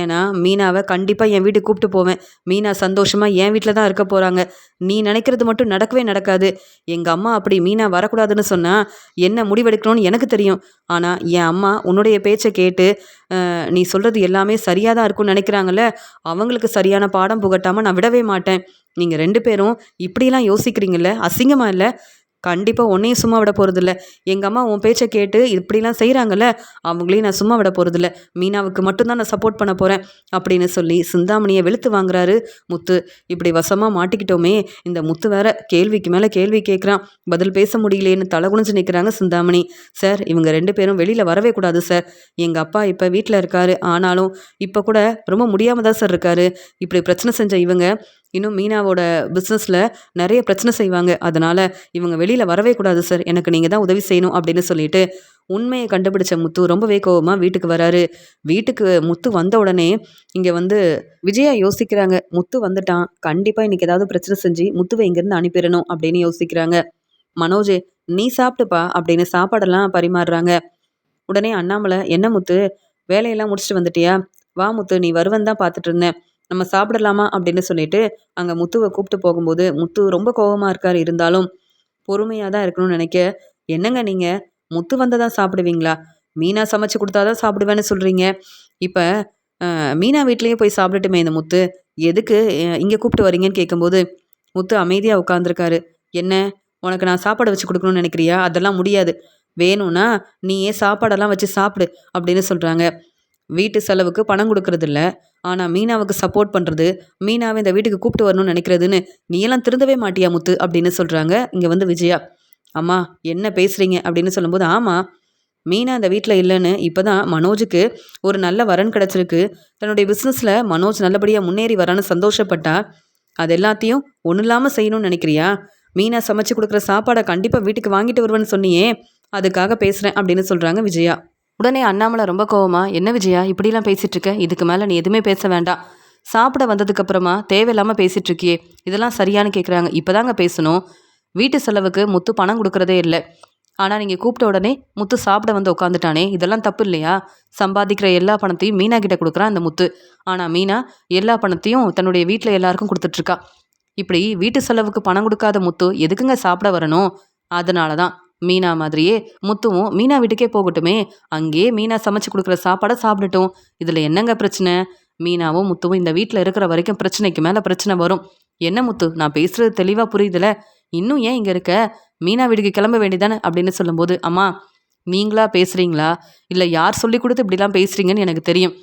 ஏன்னா மீனாவை கண்டிப்பாக என் வீட்டுக்கு கூப்பிட்டு போவேன். மீனா சந்தோஷமாக என் வீட்டில் தான் இருக்க போகிறாங்க. நீ நினைக்கிறது மட்டும் நடக்கவே நடக்காது. எங்கள் அம்மா அப்படி மீனா வரக்கூடாதுன்னு சொன்னால் என்ன முடிவெடுக்கணும்னு எனக்கு தெரியும். ஆனால் என் அம்மா உன்னுடைய பேச்சை கேட்டு நீ சொல்கிறது எல்லாமே சரியாக தான் இருக்கும்னு நினைக்கிறாங்கல்ல, அவங்களுக்கு சரியான பாடம் புகட்டாமல் நான் விடவே மாட்டேன். நீங்கள் 2 பேரும் இப்படிலாம் யோசிக்கிறீங்கல்ல, அசிங்கமாக இல்லை? கண்டிப்பாக உன்னையும் சும்மா விட போகிறதில்ல. எங்கள் அம்மா உன் பேச்சை கேட்டு இப்படிலாம் செய்கிறாங்கல்ல, அவங்களையும் நான் சும்மா விட போகிறதில்ல. மீனாவுக்கு மட்டும்தான் நான் சப்போர்ட் பண்ண போகிறேன் அப்படின்னு சொல்லி சிந்தாமணியை வெளுத்து வாங்குறாரு முத்து. இப்படி வசமாக மாட்டிக்கிட்டோமே, இந்த முத்து வேற கேள்விக்கு மேலே கேள்வி கேட்குறான். பதில் பேச முடியலேன்னு தலை குனிஞ்சு நிற்கிறாங்க சிந்தாமணி. சார், இவங்க 2 பேரும் வெளியில் வரவே கூடாது சார். எங்கள் அப்பா இப்போ வீட்டில் இருக்காரு. ஆனாலும் இப்போ கூட ரொம்ப முடியாமல் தான் சார் இருக்காரு. இப்படி பிரச்சனை செஞ்ச இவங்க இன்னும் மீனாவோட பிஸ்னஸில் நிறைய பிரச்சனை செய்வாங்க. அதனால் இவங்க வெளியில் வரவே கூடாது சார். எனக்கு நீங்கள் தான் உதவி செய்யணும் அப்படின்னு சொல்லிட்டு உண்மையை கண்டுபிடிச்ச முத்து ரொம்பவே கோவமாக வீட்டுக்கு வராரு. வீட்டுக்கு முத்து வந்த உடனே இங்கே வந்து விஜயா யோசிக்கிறாங்க. முத்து வந்துட்டான், கண்டிப்பாக இன்னைக்கு ஏதாவது பிரச்சனை செஞ்சு முத்துவை இங்கேருந்து அனுப்பிடணும் அப்படின்னு யோசிக்கிறாங்க. மனோஜ், நீ சாப்பிட்டுப்பா அப்படின்னு சாப்பாடெல்லாம் பரிமாறுறாங்க. உடனே அண்ணாமலை, என்ன முத்து, வேலையெல்லாம் முடிச்சுட்டு வந்துட்டியா? வா முத்து, நீ வருவன் தான் பார்த்துட்டு இருந்தேன், நம்ம சாப்பிடலாமா அப்படின்னு சொல்லிட்டு அங்கே முத்துவை கூப்பிட்டு போகும்போது முத்து ரொம்ப கோபமாக இருக்கார். இருந்தாலும் பொறுமையாக தான் இருக்கணும்னு நினைக்க, என்னங்க நீங்கள் முத்து வந்ததான் சாப்பிடுவீங்களா? மீனா சமைச்சு கொடுத்தாதான் சாப்பிடுவேன்னு சொல்கிறீங்க. இப்போ மீனா வீட்லேயே போய் சாப்பிட்டுட்டுமே இந்த முத்து, எதுக்கு இங்கே கூப்பிட்டு வரீங்கன்னு கேட்கும்போது முத்து அமைதியாக உட்காந்துருக்காரு. என்ன, உனக்கு நான் சாப்பாடு வச்சு கொடுக்கணும்னு நினைக்கிறியா? அதெல்லாம் முடியாது. வேணும்னா நீயே சாப்பாடெல்லாம் வச்சு சாப்பிடு அப்படின்னு சொல்கிறாங்க. வீட்டு செலவுக்கு பணம் கொடுக்கறதில்ல, ஆனால் மீனாவுக்கு சப்போர்ட் பண்ணுறது, மீனாவை இந்த வீட்டுக்கு கூப்பிட்டு வரணும்னு நினைக்கிறதுன்னு நீ எல்லாம் திருந்தவே மாட்டியா முத்து அப்படின்னு சொல்கிறாங்க. இங்கே வந்து விஜயா, அம்மா என்ன பேசுகிறீங்க அப்படின்னு சொல்லும்போது, ஆமாம், மீனா இந்த வீட்டில் இல்லைன்னு இப்போ தான் மனோஜுக்கு ஒரு நல்ல வரன் கிடச்சிருக்கு. தன்னுடைய பிஸ்னஸில் மனோஜ் நல்லபடியாக முன்னேறி வரான்னு சந்தோஷப்பட்டா, அது எல்லாத்தையும் ஒன்றும் இல்லாமல் செய்யணும்னு நினைக்கிறியா? மீனா சமைச்சு கொடுக்குற சாப்பாடை கண்டிப்பாக வீட்டுக்கு வாங்கிட்டு வருவேன்னு சொன்னியே, அதுக்காக பேசுகிறேன் அப்படின்னு சொல்கிறாங்க விஜயா. உடனே அண்ணாமலை ரொம்ப கோவமா, என்ன விஜயா இப்படிலாம் பேசிகிட்டு இருக்க, இதுக்கு மேலே நீ எதுவுமே பேச வேண்டாம். சாப்பிட வந்ததுக்கப்புறமா தேவையில்லாமல் பேசிகிட்டு இருக்கியே, இதெல்லாம் சரியானு கேட்குறாங்க. இப்போ தாங்க பேசணும். வீட்டு செலவுக்கு முத்து பணம் கொடுக்குறதே இல்லை. ஆனால் நீங்கள் கூப்பிட்ட உடனே முத்து சாப்பிட வந்து உட்காந்துட்டானே, இதெல்லாம் தப்பு இல்லையா? சம்பாதிக்கிற எல்லா பணத்தையும் மீனா கிட்ட கொடுக்குறான் அந்த முத்து. ஆனால் மீனா எல்லா பணத்தையும் தன்னுடைய வீட்டில் எல்லாருக்கும் கொடுத்துட்ருக்கா. இப்படி வீட்டு செலவுக்கு பணம் கொடுக்காத முத்து எதுக்குங்க சாப்பிட வரணும்? அதனால தான் மீனா மாதிரியே முத்துவும் மீனா வீட்டுக்கே போகட்டுமே, அங்கேயே மீனா சமைச்சு கொடுக்குற சாப்பாடை சாப்பிடட்டும். இதில் என்னங்க பிரச்சனை? மீனாவும் முத்துவும் இந்த வீட்டில் இருக்கிற வரைக்கும் பிரச்சனைக்கு மேலே பிரச்சனை வரும். என்ன முத்து, நான் பேசுகிறது தெளிவாக புரியுதுல, இன்னும் ஏன் இங்கே இருக்க? மீனா வீட்டுக்கு கிளம்ப வேண்டியதானே அப்படின்னு சொல்லும்போது, அம்மா நீங்களா பேசுகிறீங்களா இல்லை யார் சொல்லி கொடுத்து இப்படிலாம் பேசுகிறீங்கன்னு எனக்கு தெரியும்.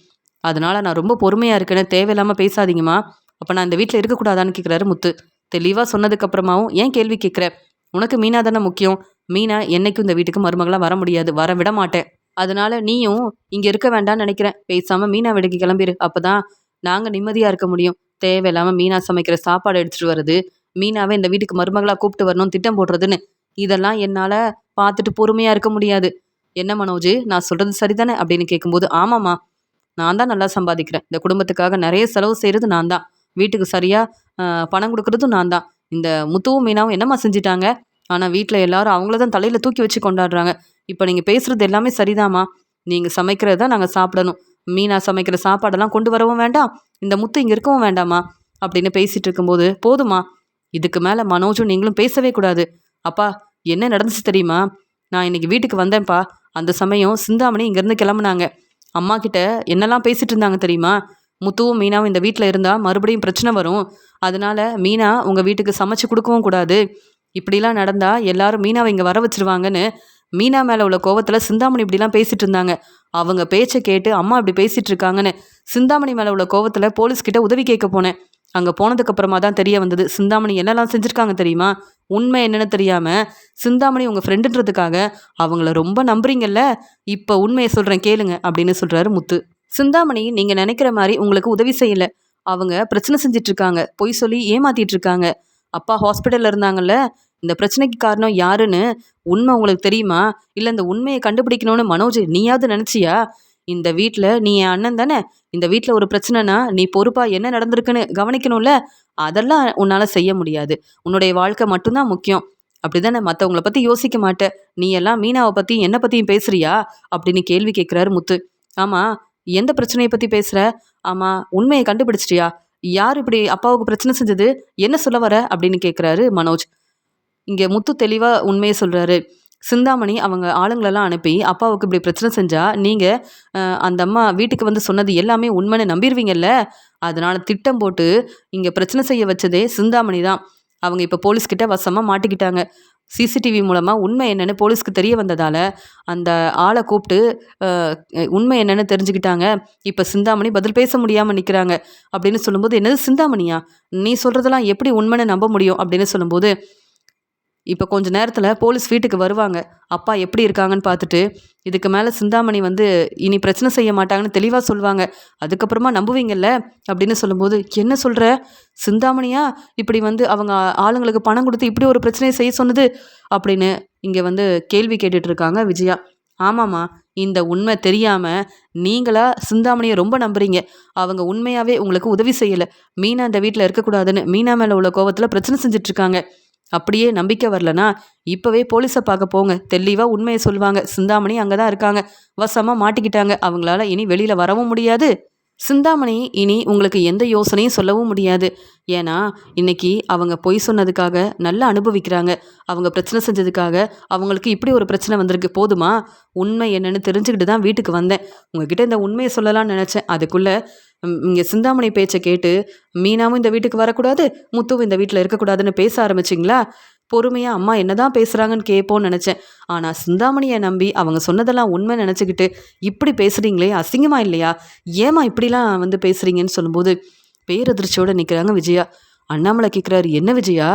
அதனால் நான் ரொம்ப பொறுமையாக இருக்கேன்னு தேவையில்லாமல் பேசாதீங்கம்மா. அப்போ நான் இந்த வீட்டில் இருக்கக்கூடாதான்னு கேட்குறாரு முத்து. தெளிவாக சொன்னதுக்கப்புறமாவும் ஏன் கேள்வி கேட்குற? உனக்கு மீனா தானே முக்கியம். மீனா என்னைக்கும் இந்த வீட்டுக்கு மருமகளாக வர முடியாது, வர விட மாட்டேன். அதனால நீயும் இங்கே இருக்க வேண்டாம்னு நினைக்கிறேன். பேசாமல் மீனா வீட்டுக்கு கிளம்பிடு, அப்போ தான் நாங்கள் நிம்மதியாக இருக்க முடியும். தேவையில்லாமல் மீனா சமைக்கிற சாப்பாடு எடுத்துகிட்டு வர்றது, மீனாவை இந்த வீட்டுக்கு மருமகளாக கூப்பிட்டு வரணும்னு திட்டம் போடுறதுன்னு இதெல்லாம் என்னால் பார்த்துட்டு பொறுமையாக இருக்க முடியாது. என்ன மனோஜ், நான் சொல்கிறது சரிதானே அப்படின்னு கேட்கும்போது, ஆமாம்மா, நான் தான் நல்லா சம்பாதிக்கிறேன். இந்த குடும்பத்துக்காக நிறைய செலவு செய்கிறது நான் தான். வீட்டுக்கு சரியாக பணம் கொடுக்குறதும் நான் தான். இந்த முத்துவும் மீனாவும் என்னம்மா செஞ்சிட்டாங்க? ஆனால் வீட்டில் எல்லாரும் அவங்கள தான் தலையில் தூக்கி வச்சு கொண்டாடுறாங்க. இப்போ நீங்கள் பேசுகிறது எல்லாமே சரிதாம்மா. நீங்கள் சமைக்கிறது தான் நாங்கள் சாப்பிடணும். மீனா சமைக்கிற சாப்பாடெல்லாம் கொண்டு வரவும் வேண்டாம், இந்த முத்து இங்கே இருக்கவும் வேண்டாமா அப்படின்னு பேசிகிட்டு இருக்கும்போது, போதுமா, இதுக்கு மேலே மனோஜும் நீங்களும் பேசவே கூடாது. அப்பா, என்ன நடந்துச்சு தெரியுமா? நான் இன்னைக்கு வீட்டுக்கு வந்தேன்ப்பா. அந்த சமயம் சிந்தாமணி இங்கேருந்து கிளம்புனாங்க. அம்மா கிட்ட என்னெல்லாம் பேசிகிட்டு இருந்தாங்க தெரியுமா? முத்துவும் மீனாவும் இந்த வீட்டில் இருந்தால் மறுபடியும் பிரச்சனை வரும். அதனால மீனா உங்கள் வீட்டுக்கு சமைச்சு கொடுக்கவும் கூடாது. இப்படிலாம் நடந்தால் எல்லாரும் மீனாவை இங்கே வர வச்சிருவாங்கன்னு மீனா மேலே உள்ள கோவத்தில் சிந்தாமணி இப்படிலாம் பேசிகிட்டு இருந்தாங்க. அவங்க பேச்சை கேட்டு அம்மா இப்படி பேசிகிட்டு இருக்காங்கன்னு சிந்தாமணி மேலே உள்ள கோவத்தில் போலீஸ்கிட்ட உதவி கேட்க போனேன். அங்கே போனதுக்கப்புறமா தான் தெரிய வந்தது சிந்தாமணி என்னெல்லாம் செஞ்சுருக்காங்க தெரியுமா? உண்மை என்னென்னு தெரியாமல் சிந்தாமணி உங்கள் ஃப்ரெண்டுன்றதுக்காக அவங்கள ரொம்ப நம்புறீங்கல்ல, இப்போ உண்மையை சொல்கிறேன் கேளுங்க அப்படின்னு சொல்கிறாரு முத்து. சிந்தாமணி நீங்கள் நினைக்கிற மாதிரி உங்களுக்கு உதவி செய்யலை. அவங்க பிரச்சனை செஞ்சிட்ருக்காங்க, பொய் சொல்லி ஏமாத்திட்டு இருக்காங்க. அப்பா ஹாஸ்பிட்டலில் இருந்தாங்கல்ல, இந்த பிரச்சனைக்கு காரணம் யாருன்னு உண்மை உங்களுக்கு தெரியுமா? இல்லை இந்த உண்மையை கண்டுபிடிக்கணும்னு மனோஜ் நீயாவது நினச்சியா? இந்த வீட்டில் நீ என் அண்ணன் தானே. இந்த வீட்டில் ஒரு பிரச்சனைனா நீ பொறுப்பாக என்ன நடந்திருக்குன்னு கவனிக்கணும்ல. அதெல்லாம் உன்னால் செய்ய முடியாது. உன்னுடைய வாழ்க்கை மட்டும்தான் முக்கியம். அப்படி தானே? மற்றவங்கள பற்றி யோசிக்க மாட்டேன். நீ எல்லாம் மீனாவை பற்றி என்னை பற்றியும் பேசுறியா அப்படின்னு கேள்வி கேட்குறாரு முத்து. ஆமாம், எந்த பிரச்சனையை பற்றி பேசுகிற? ஆமாம், உண்மையை கண்டுபிடிச்சிட்டியா? யார் இப்படி அப்பாவுக்கு பிரச்சனை செஞ்சது? என்ன சொல்ல வர அப்படின்னு கேட்குறாரு மனோஜ். இங்கே முத்து தெளிவாக உண்மையை சொல்கிறாரு. சிந்தாமணி அவங்க ஆளுங்களெல்லாம் அனுப்பி அப்பாவுக்கு இப்படி பிரச்சனை செஞ்சால் நீங்கள் அந்த அம்மா வீட்டுக்கு வந்து சொன்னது எல்லாமே உண்மைன்னு நம்பிடுவீங்கல்ல. அதனால் திட்டம் போட்டு இங்கே பிரச்சனை செய்ய வச்சதே சிந்தாமணி தான். அவங்க இப்போ போலீஸ்கிட்ட வசமாக மாட்டிக்கிட்டாங்க. சிசிடிவி மூலமாக உண்மை என்னன்னு போலீஸ்க்கு தெரிய வந்ததால் அந்த ஆளை கூப்பிட்டு உண்மை என்னன்னு தெரிஞ்சுக்கிட்டாங்க. இப்போ சிந்தாமணி பதில் பேச முடியாமல் நிற்கிறாங்க அப்படின்னு சொல்லும்போது, என்னது சிந்தாமணியா, நீ சொல்கிறதெல்லாம் எப்படி உண்மைன்னு நம்ப முடியும் அப்படின்னு சொல்லும்போது, இப்போ கொஞ்ச நேரத்தில் போலீஸ் வீட்டுக்கு வருவாங்க. அப்பா எப்படி இருக்காங்கன்னு பார்த்துட்டு, இதுக்கு மேலே சிந்தாமணி இனி பிரச்சனை செய்ய மாட்டாங்கன்னு தெளிவாக சொல்லுவாங்க. அதுக்கப்புறமா நம்புவீங்கல்ல அப்படின்னு சொல்லும்போது, என்ன சொல்கிற, சிந்தாமணியா இப்படி அவங்க ஆளுங்களுக்கு பணம் கொடுத்து இப்படி ஒரு பிரச்சனையை செய்ய சொன்னது அப்படின்னு இங்கே கேள்வி கேட்டுட்ருக்காங்க விஜயா. ஆமாம்மா, இந்த உண்மை தெரியாமல் நீங்களா சிந்தாமணியை ரொம்ப நம்புறீங்க. அவங்க உண்மையாகவே உங்களுக்கு உதவி செய்யலை. மீனா இந்த வீட்டில் இருக்கக்கூடாதுன்னு மீனா மேலே உள்ள கோவத்தில் பிரச்சனை செஞ்சிட்ருக்காங்க. அப்படியே நம்பிக்கை வரலனா இப்போவே போலீஸை பார்க்க போங்க. தெளிவாக உண்மையை சொல்லுவாங்க. சிந்தாமணி அங்கே தான் இருக்காங்க, வசமாக மாட்டிக்கிட்டாங்க. அவங்களால இனி வெளியில் வரவும் முடியாது. சிந்தாமணி இனி உங்களுக்கு எந்த யோசனையும் சொல்லவும் முடியாது. ஏன்னா இன்னைக்கு அவங்க பொய் சொன்னதுக்காக நல்லா அனுபவிக்கிறாங்க. அவங்க பிரச்சனை செஞ்சதுக்காக அவங்களுக்கு இப்படி ஒரு பிரச்சனை வந்திருக்கு. போதுமா, உண்மை என்னன்னு தெரிஞ்சுக்கிட்டு தான் வீட்டுக்கு வந்தேன். உங்ககிட்ட இந்த உண்மையை சொல்லலாம்னு நினச்சேன். அதுக்குள்ளே இங்கே சிந்தாமணி பேச்சை கேட்டு மீனாவும் இந்த வீட்டுக்கு வரக்கூடாது, முத்துவும் இந்த வீட்டில் இருக்கக்கூடாதுன்னு பேச ஆரம்பிச்சிங்களா? பொறுமையாக அம்மா என்னதான் பேசுகிறாங்கன்னு கேட்போன்னு நினச்சேன். ஆனால் சிந்தாமணியை நம்பி அவங்க சொன்னதெல்லாம் உண்மை நினச்சிக்கிட்டு இப்படி பேசுகிறீங்களே, அசிங்கமா இல்லையா? ஏமா இப்படிலாம் பேசுகிறீங்கன்னு சொல்லும்போது பேரதிர்ச்சியோடு நிற்கிறாங்க விஜயா. அண்ணாமலை கேட்குறாரு, என்ன விஜயா,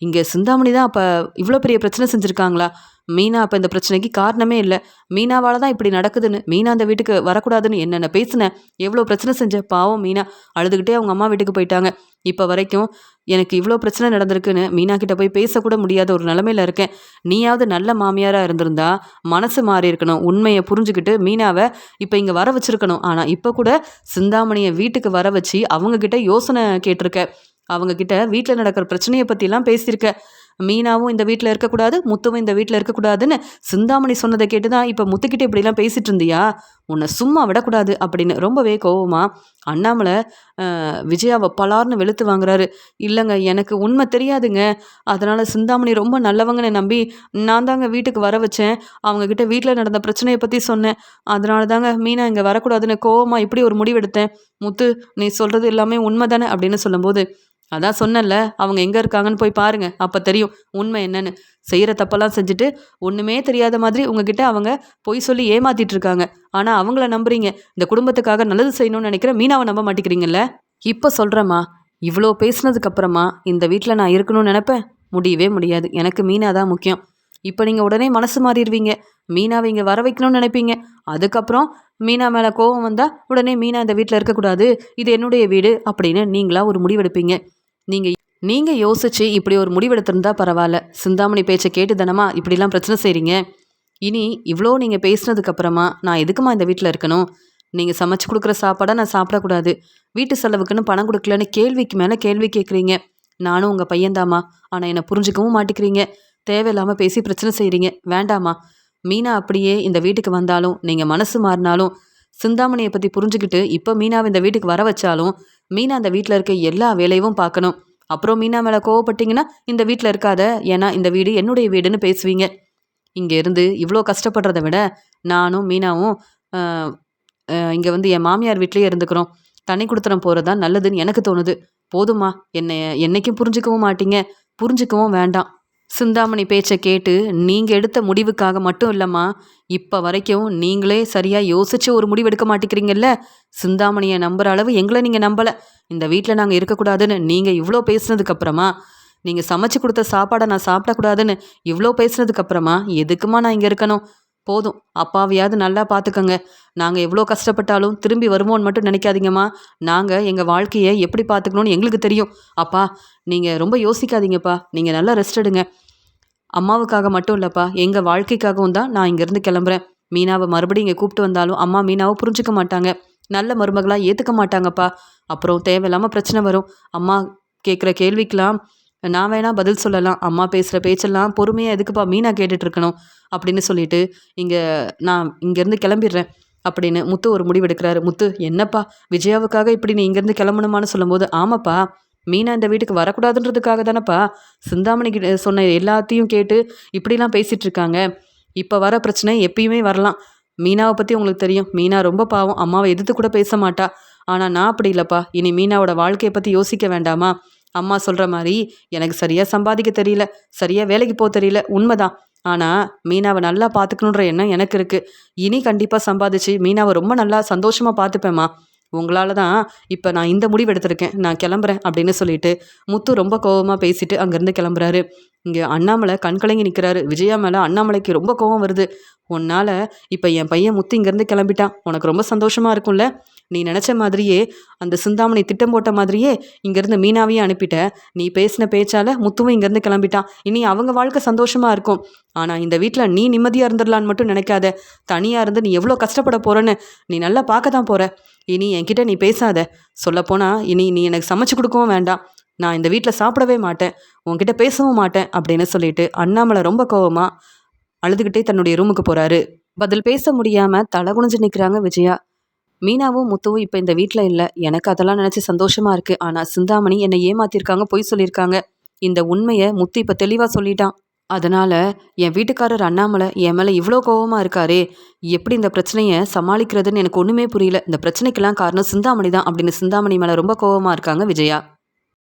இங்கே சிந்தாமணி தான் அப்போ இவ்வளோ பெரிய பிரச்சனை செஞ்சுருக்காங்களா? மீனா அப்போ இந்த பிரச்சனைக்கு காரணமே இல்லை. மீனாவால் தான் இப்படி நடக்குதுன்னு, மீனா அந்த வீட்டுக்கு வரக்கூடாதுன்னு என்னென்ன பேசினேன், எவ்வளோ பிரச்சனை செஞ்சேன். பாவம் மீனா அழுதுகிட்டே அவங்க அம்மா வீட்டுக்கு போயிட்டாங்க. இப்போ வரைக்கும் எனக்கு இவ்வளோ பிரச்சனை நடந்திருக்குன்னு மீனா கிட்ட போய் பேசக்கூட முடியாத ஒரு நிலமையில இருக்கேன். நீயாவது நல்ல மாமியாராக இருந்திருந்தா மனசு மாறி இருக்கணும். உண்மையை புரிஞ்சுக்கிட்டு மீனாவை இப்போ இங்கே வர வச்சிருக்கணும். ஆனால் இப்போ கூட சிந்தாமணியை வீட்டுக்கு வர வச்சு அவங்கக்கிட்ட யோசனை கேட்டிருக்க. அவங்கக்கிட்ட வீட்டில் நடக்கிற பிரச்சனையை பற்றிலாம் பேசியிருக்க. மீனாவும் இந்த வீட்டில் இருக்கக்கூடாது, முத்துவும் இந்த வீட்டில் இருக்கக்கூடாதுன்னு சிந்தாமணி சொன்னதை கேட்டு தான் இப்போ முத்துக்கிட்டே இப்படிலாம் பேசிகிட்டு இருந்தியா? உன்னை சும்மா விடக்கூடாது அப்படின்னு ரொம்பவே கோவமா அண்ணாமலை விஜயாவை பலார்னு வெளுத்து வாங்குறாரு. இல்லைங்க, எனக்கு உண்மை தெரியாதுங்க. அதனால் சிந்தாமணி ரொம்ப நல்லவங்கன்னு நம்பி நான் தாங்க வீட்டுக்கு வர வச்சேன். அவங்கக்கிட்ட வீட்டில் நடந்த பிரச்சனையை பற்றி சொன்னேன். அதனால தாங்க மீனா இங்கே வரக்கூடாதுன்னு கோவமா இப்படி ஒரு முடிவெடுத்தேன். முத்து, நீ சொல்கிறது எல்லாமே உண்மை தானே அப்படின்னு சொல்லும்போது, அதான் சொன்னல, அவங்க எங்கே இருக்காங்கன்னு போய் பாருங்க, அப்போ தெரியும் உண்மை என்னன்னு. செய்கிற தப்பெல்லாம் செஞ்சுட்டு ஒன்றுமே தெரியாத மாதிரி உங்ககிட்ட அவங்க பொய் சொல்லி ஏமாத்திட்டு இருக்காங்க. ஆனால் அவங்கள நம்புறீங்க. இந்த குடும்பத்துக்காக நல்லது செய்யணும்னு நினைக்கிற மீனாவை நம்ப மாட்டேங்கிறீங்கல்ல? இப்போ சொல்கிறேம்மா, இவ்வளோ பேசுனதுக்கப்புறமா இந்த வீட்டில் நான் இருக்கணும்னு நினைப்பேன்? முடியவே முடியாது. எனக்கு மீனா தான் முக்கியம். இப்போ நீங்கள் உடனே மனசு மாறிடுவீங்க. மீனாவை இங்கே வர வைக்கணும்னு நினைப்பீங்க. அதுக்கப்புறம் மீனா மேலே கோவம் வந்தால் உடனே மீனா இந்த வீட்டில் இருக்கக்கூடாது, இது என்னுடைய வீடு அப்படின்னு நீங்களா ஒரு முடிவெடுப்பீங்க. நீங்கள் யோசிச்சு இப்படி ஒரு முடிவெடுத்திருந்தா பரவாயில்ல. சிந்தாமணி பேச்சை கேட்டு தானம்மா இப்படிலாம் பிரச்சனை செய்கிறீங்க. இனி இவ்வளோ நீங்கள் பேசுனதுக்கப்புறமா நான் எதுக்குமா இந்த வீட்டில் இருக்கணும்? நீங்கள் சமைச்சு கொடுக்குற சாப்பாடை நான் சாப்பிடக்கூடாது, வீட்டு செலவுக்குன்னு பணம் கொடுக்கலன்னு கேள்விக்கு மேலே கேள்வி கேட்குறீங்க. நானும் உங்கள் பையன்தாம்மா, ஆனால் என்னை புரிஞ்சுக்கவும் மாட்டேங்கிறீங்க. தேவையில்லாமல் பேசி பிரச்சனை செய்கிறீங்க. வேண்டாமா, மீனா அப்படியே இந்த வீட்டுக்கு வந்தாலும் நீங்கள் மனசு மாறினாலும் சிந்தாமணியை பற்றி புரிஞ்சுக்கிட்டு இப்போ மீனாவை இந்த வீட்டுக்கு வர வச்சாலும் மீனா அந்த வீட்டில் இருக்க எல்லா வேலையும் பார்க்கணும். அப்புறம் மீனா மேலே கோவப்பட்டீங்கன்னா இந்த வீட்டில் இருக்காத, ஏன்னா இந்த வீடு என்னுடைய வீடுன்னு பேசுவீங்க. இங்கே இருந்து இவ்வளோ கஷ்டப்படுறத விட நானும் மீனாவும் இங்கே என் மாமியார் வீட்லேயே இருந்துக்கிறோம். தனி கொடுத்துறம் போகிறது தான் நல்லதுன்னு எனக்கு தோணுது. போதுமா, என்னை என்னைக்கும் புரிஞ்சுக்கவும் மாட்டீங்க, புரிஞ்சுக்கவும் வேண்டாம். சிந்தாமணி பேச்சை கேட்டு நீங்கள் எடுத்த முடிவுக்காக மட்டும் இல்லைம்மா, இப்போ வரைக்கும் நீங்களே சரியாக யோசிச்சு ஒரு முடிவு எடுக்க மாட்டேங்கிறீங்கல்ல. சிந்தாமணியை நம்புகிற அளவு எங்களை நீங்கள் நம்பலை. இந்த வீட்டில் நாங்கள் இருக்கக்கூடாதுன்னு நீங்கள் இவ்வளோ பேசுனதுக்கப்புறமா, நீங்கள் சமைச்சு கொடுத்த சாப்பாடை நான் சாப்பிடக்கூடாதுன்னு இவ்வளோ பேசுனதுக்கப்புறமா எதுக்குமா நான் இங்கே இருக்கணும்? போதும், அப்பாவையாவது நல்லா பார்த்துக்கங்க. நாங்கள் எவ்வளோ கஷ்டப்பட்டாலும் திரும்பி வருவோன்னு மட்டும் நினைக்காதீங்கம்மா. நாங்கள் எங்கள் வாழ்க்கையை எப்படி பார்த்துக்கணுன்னு எங்களுக்கு தெரியும். அப்பா, நீங்கள் ரொம்ப யோசிக்காதீங்கப்பா. நீங்கள் நல்லா ரெஸ்ட் எடுங்க. அம்மாவுக்காக மட்டும் இல்லைப்பா, எங்கள் வாழ்க்கைக்காகவும் தான் நான் இங்கேருந்து கிளம்புறேன். மீனாவை மறுபடியும் இங்கே கூப்பிட்டு வந்தாலும் அம்மா மீனாவை புரிஞ்சுக்க மாட்டாங்க, நல்ல மருமகளாக ஏற்றுக்க மாட்டாங்கப்பா. அப்புறம் தேவையில்லாமல் பிரச்சனை வரும். அம்மா கேட்குற கேள்விக்கெலாம் நான் வேணா பதில் சொல்லலாம். அம்மா பேசுகிற பேச்செல்லாம் பொறுமையாக எதுக்குப்பா மீனா கேட்டுட்ருக்கணும் அப்படின்னு சொல்லிட்டு நான் இங்கேருந்து கிளம்பிடுறேன் அப்படின்னு முத்து ஒரு முடிவெடுக்கிறாரு. முத்து, என்னப்பா விஜயாவுக்காக இப்படி நீ இங்கேருந்து கிளம்பணுமான்னு சொல்லும்போது, ஆமாப்பா, மீனா இந்த வீட்டுக்கு வரக்கூடாதுன்றதுக்காக தானேப்பா சிந்தாமணி சொன்ன எல்லாத்தையும் கேட்டு இப்படிலாம் பேசிகிட்டு இருக்காங்க. இப்போ வர பிரச்சனை எப்பயுமே வரலாம். மீனாவை பற்றி உங்களுக்கு தெரியும், மீனா ரொம்ப பாவம், அம்மாவை எதிர்த்து கூட பேச மாட்டா. ஆனால் நான் அப்படி இல்லைப்பா. இனி மீனாவோட வாழ்க்கையை பற்றி யோசிக்க வேண்டாமா? அம்மா சொல்கிற மாதிரி எனக்கு சரியாக சம்பாதிக்க தெரியல, சரியாக வேலைக்கு போக தெரியல, உண்மைதான். ஆனால் மீனாவை நல்லா பார்த்துக்கணுன்ற எண்ணம் எனக்கு இருக்குது. இனி கண்டிப்பாக சம்பாதிச்சு மீனாவை ரொம்ப நல்லா சந்தோஷமாக பார்த்துப்பேம்மா. உங்களால் தான் இப்போ நான் இந்த முடிவு எடுத்திருக்கேன். நான் கிளம்புறேன் அப்படின்னு சொல்லிட்டு முத்து ரொம்ப கோவமாக பேசிட்டு அங்கேருந்து கிளம்புறாரு. இங்கே அண்ணாமலை கண்கலங்கி நிற்கிறாரு. விஜயா மேலே அண்ணாமலைக்கு ரொம்ப கோவம் வருது. உன்னால் இப்போ என் பையன் முத்து இங்கேருந்து கிளம்பிட்டான், உனக்கு ரொம்ப சந்தோஷமாக இருக்கும்ல? நீ நினச்ச மாதிரியே அந்த சிந்தாமணி திட்டம் போட்ட மாதிரியே இங்கேருந்து மீனாவையும் அனுப்பிட்ட. நீ பேசின பேச்சால் முத்துவும் இங்கேருந்து கிளம்பிட்டான். இனி அவங்க வாழ்க்கை சந்தோஷமாக இருக்கும். ஆனால் இந்த வீட்டில் நீ நிம்மதியாக இருந்துடலான்னு மட்டும் நினைக்காத. தனியாக இருந்து நீ எவ்வளோ கஷ்டப்பட போகிறன்னு நீ நல்லா பார்க்க தான் போகிற. இனி என்கிட்ட நீ பேசாத. சொல்லப்போனால் இனி நீ எனக்கு சமைச்சு கொடுக்கவும் வேண்டாம். நான் இந்த வீட்டில் சாப்பிடவே மாட்டேன், உன்கிட்ட பேசவும் மாட்டேன் அப்படின்னு சொல்லிட்டு அண்ணாமலை ரொம்ப கோவமாக அழுதுகிட்டே தன்னுடைய ரூமுக்கு போகிறாரு. பதில் பேச முடியாமல் தலை குனிஞ்சு நிற்கிறாங்க விஜயா. மீனாவும் முத்துவும் இப்போ இந்த வீட்டில் இல்லை. எனக்கு அதெல்லாம் நினச்சி சந்தோஷமாக இருக்குது. ஆனால் சிந்தாமணி என்னை ஏமாத்திருக்காங்க, பொய் சொல்லியிருக்காங்க. இந்த உண்மையை முத்து இப்போ தெளிவாக சொல்லிட்டான். அதனால் என் வீட்டுக்காரர் அண்ணாமலை என் மேலே இவ்வளோ கோவமாக இருக்காரே, எப்படி இந்த பிரச்சனையை சமாளிக்கிறதுன்னு எனக்கு ஒன்றுமே புரியல. இந்த பிரச்சனைக்கெல்லாம் காரணம் சிந்தாமணி தான் அப்படின்னு சிந்தாமணி மேலே ரொம்ப கோவமாக இருக்காங்க விஜயா.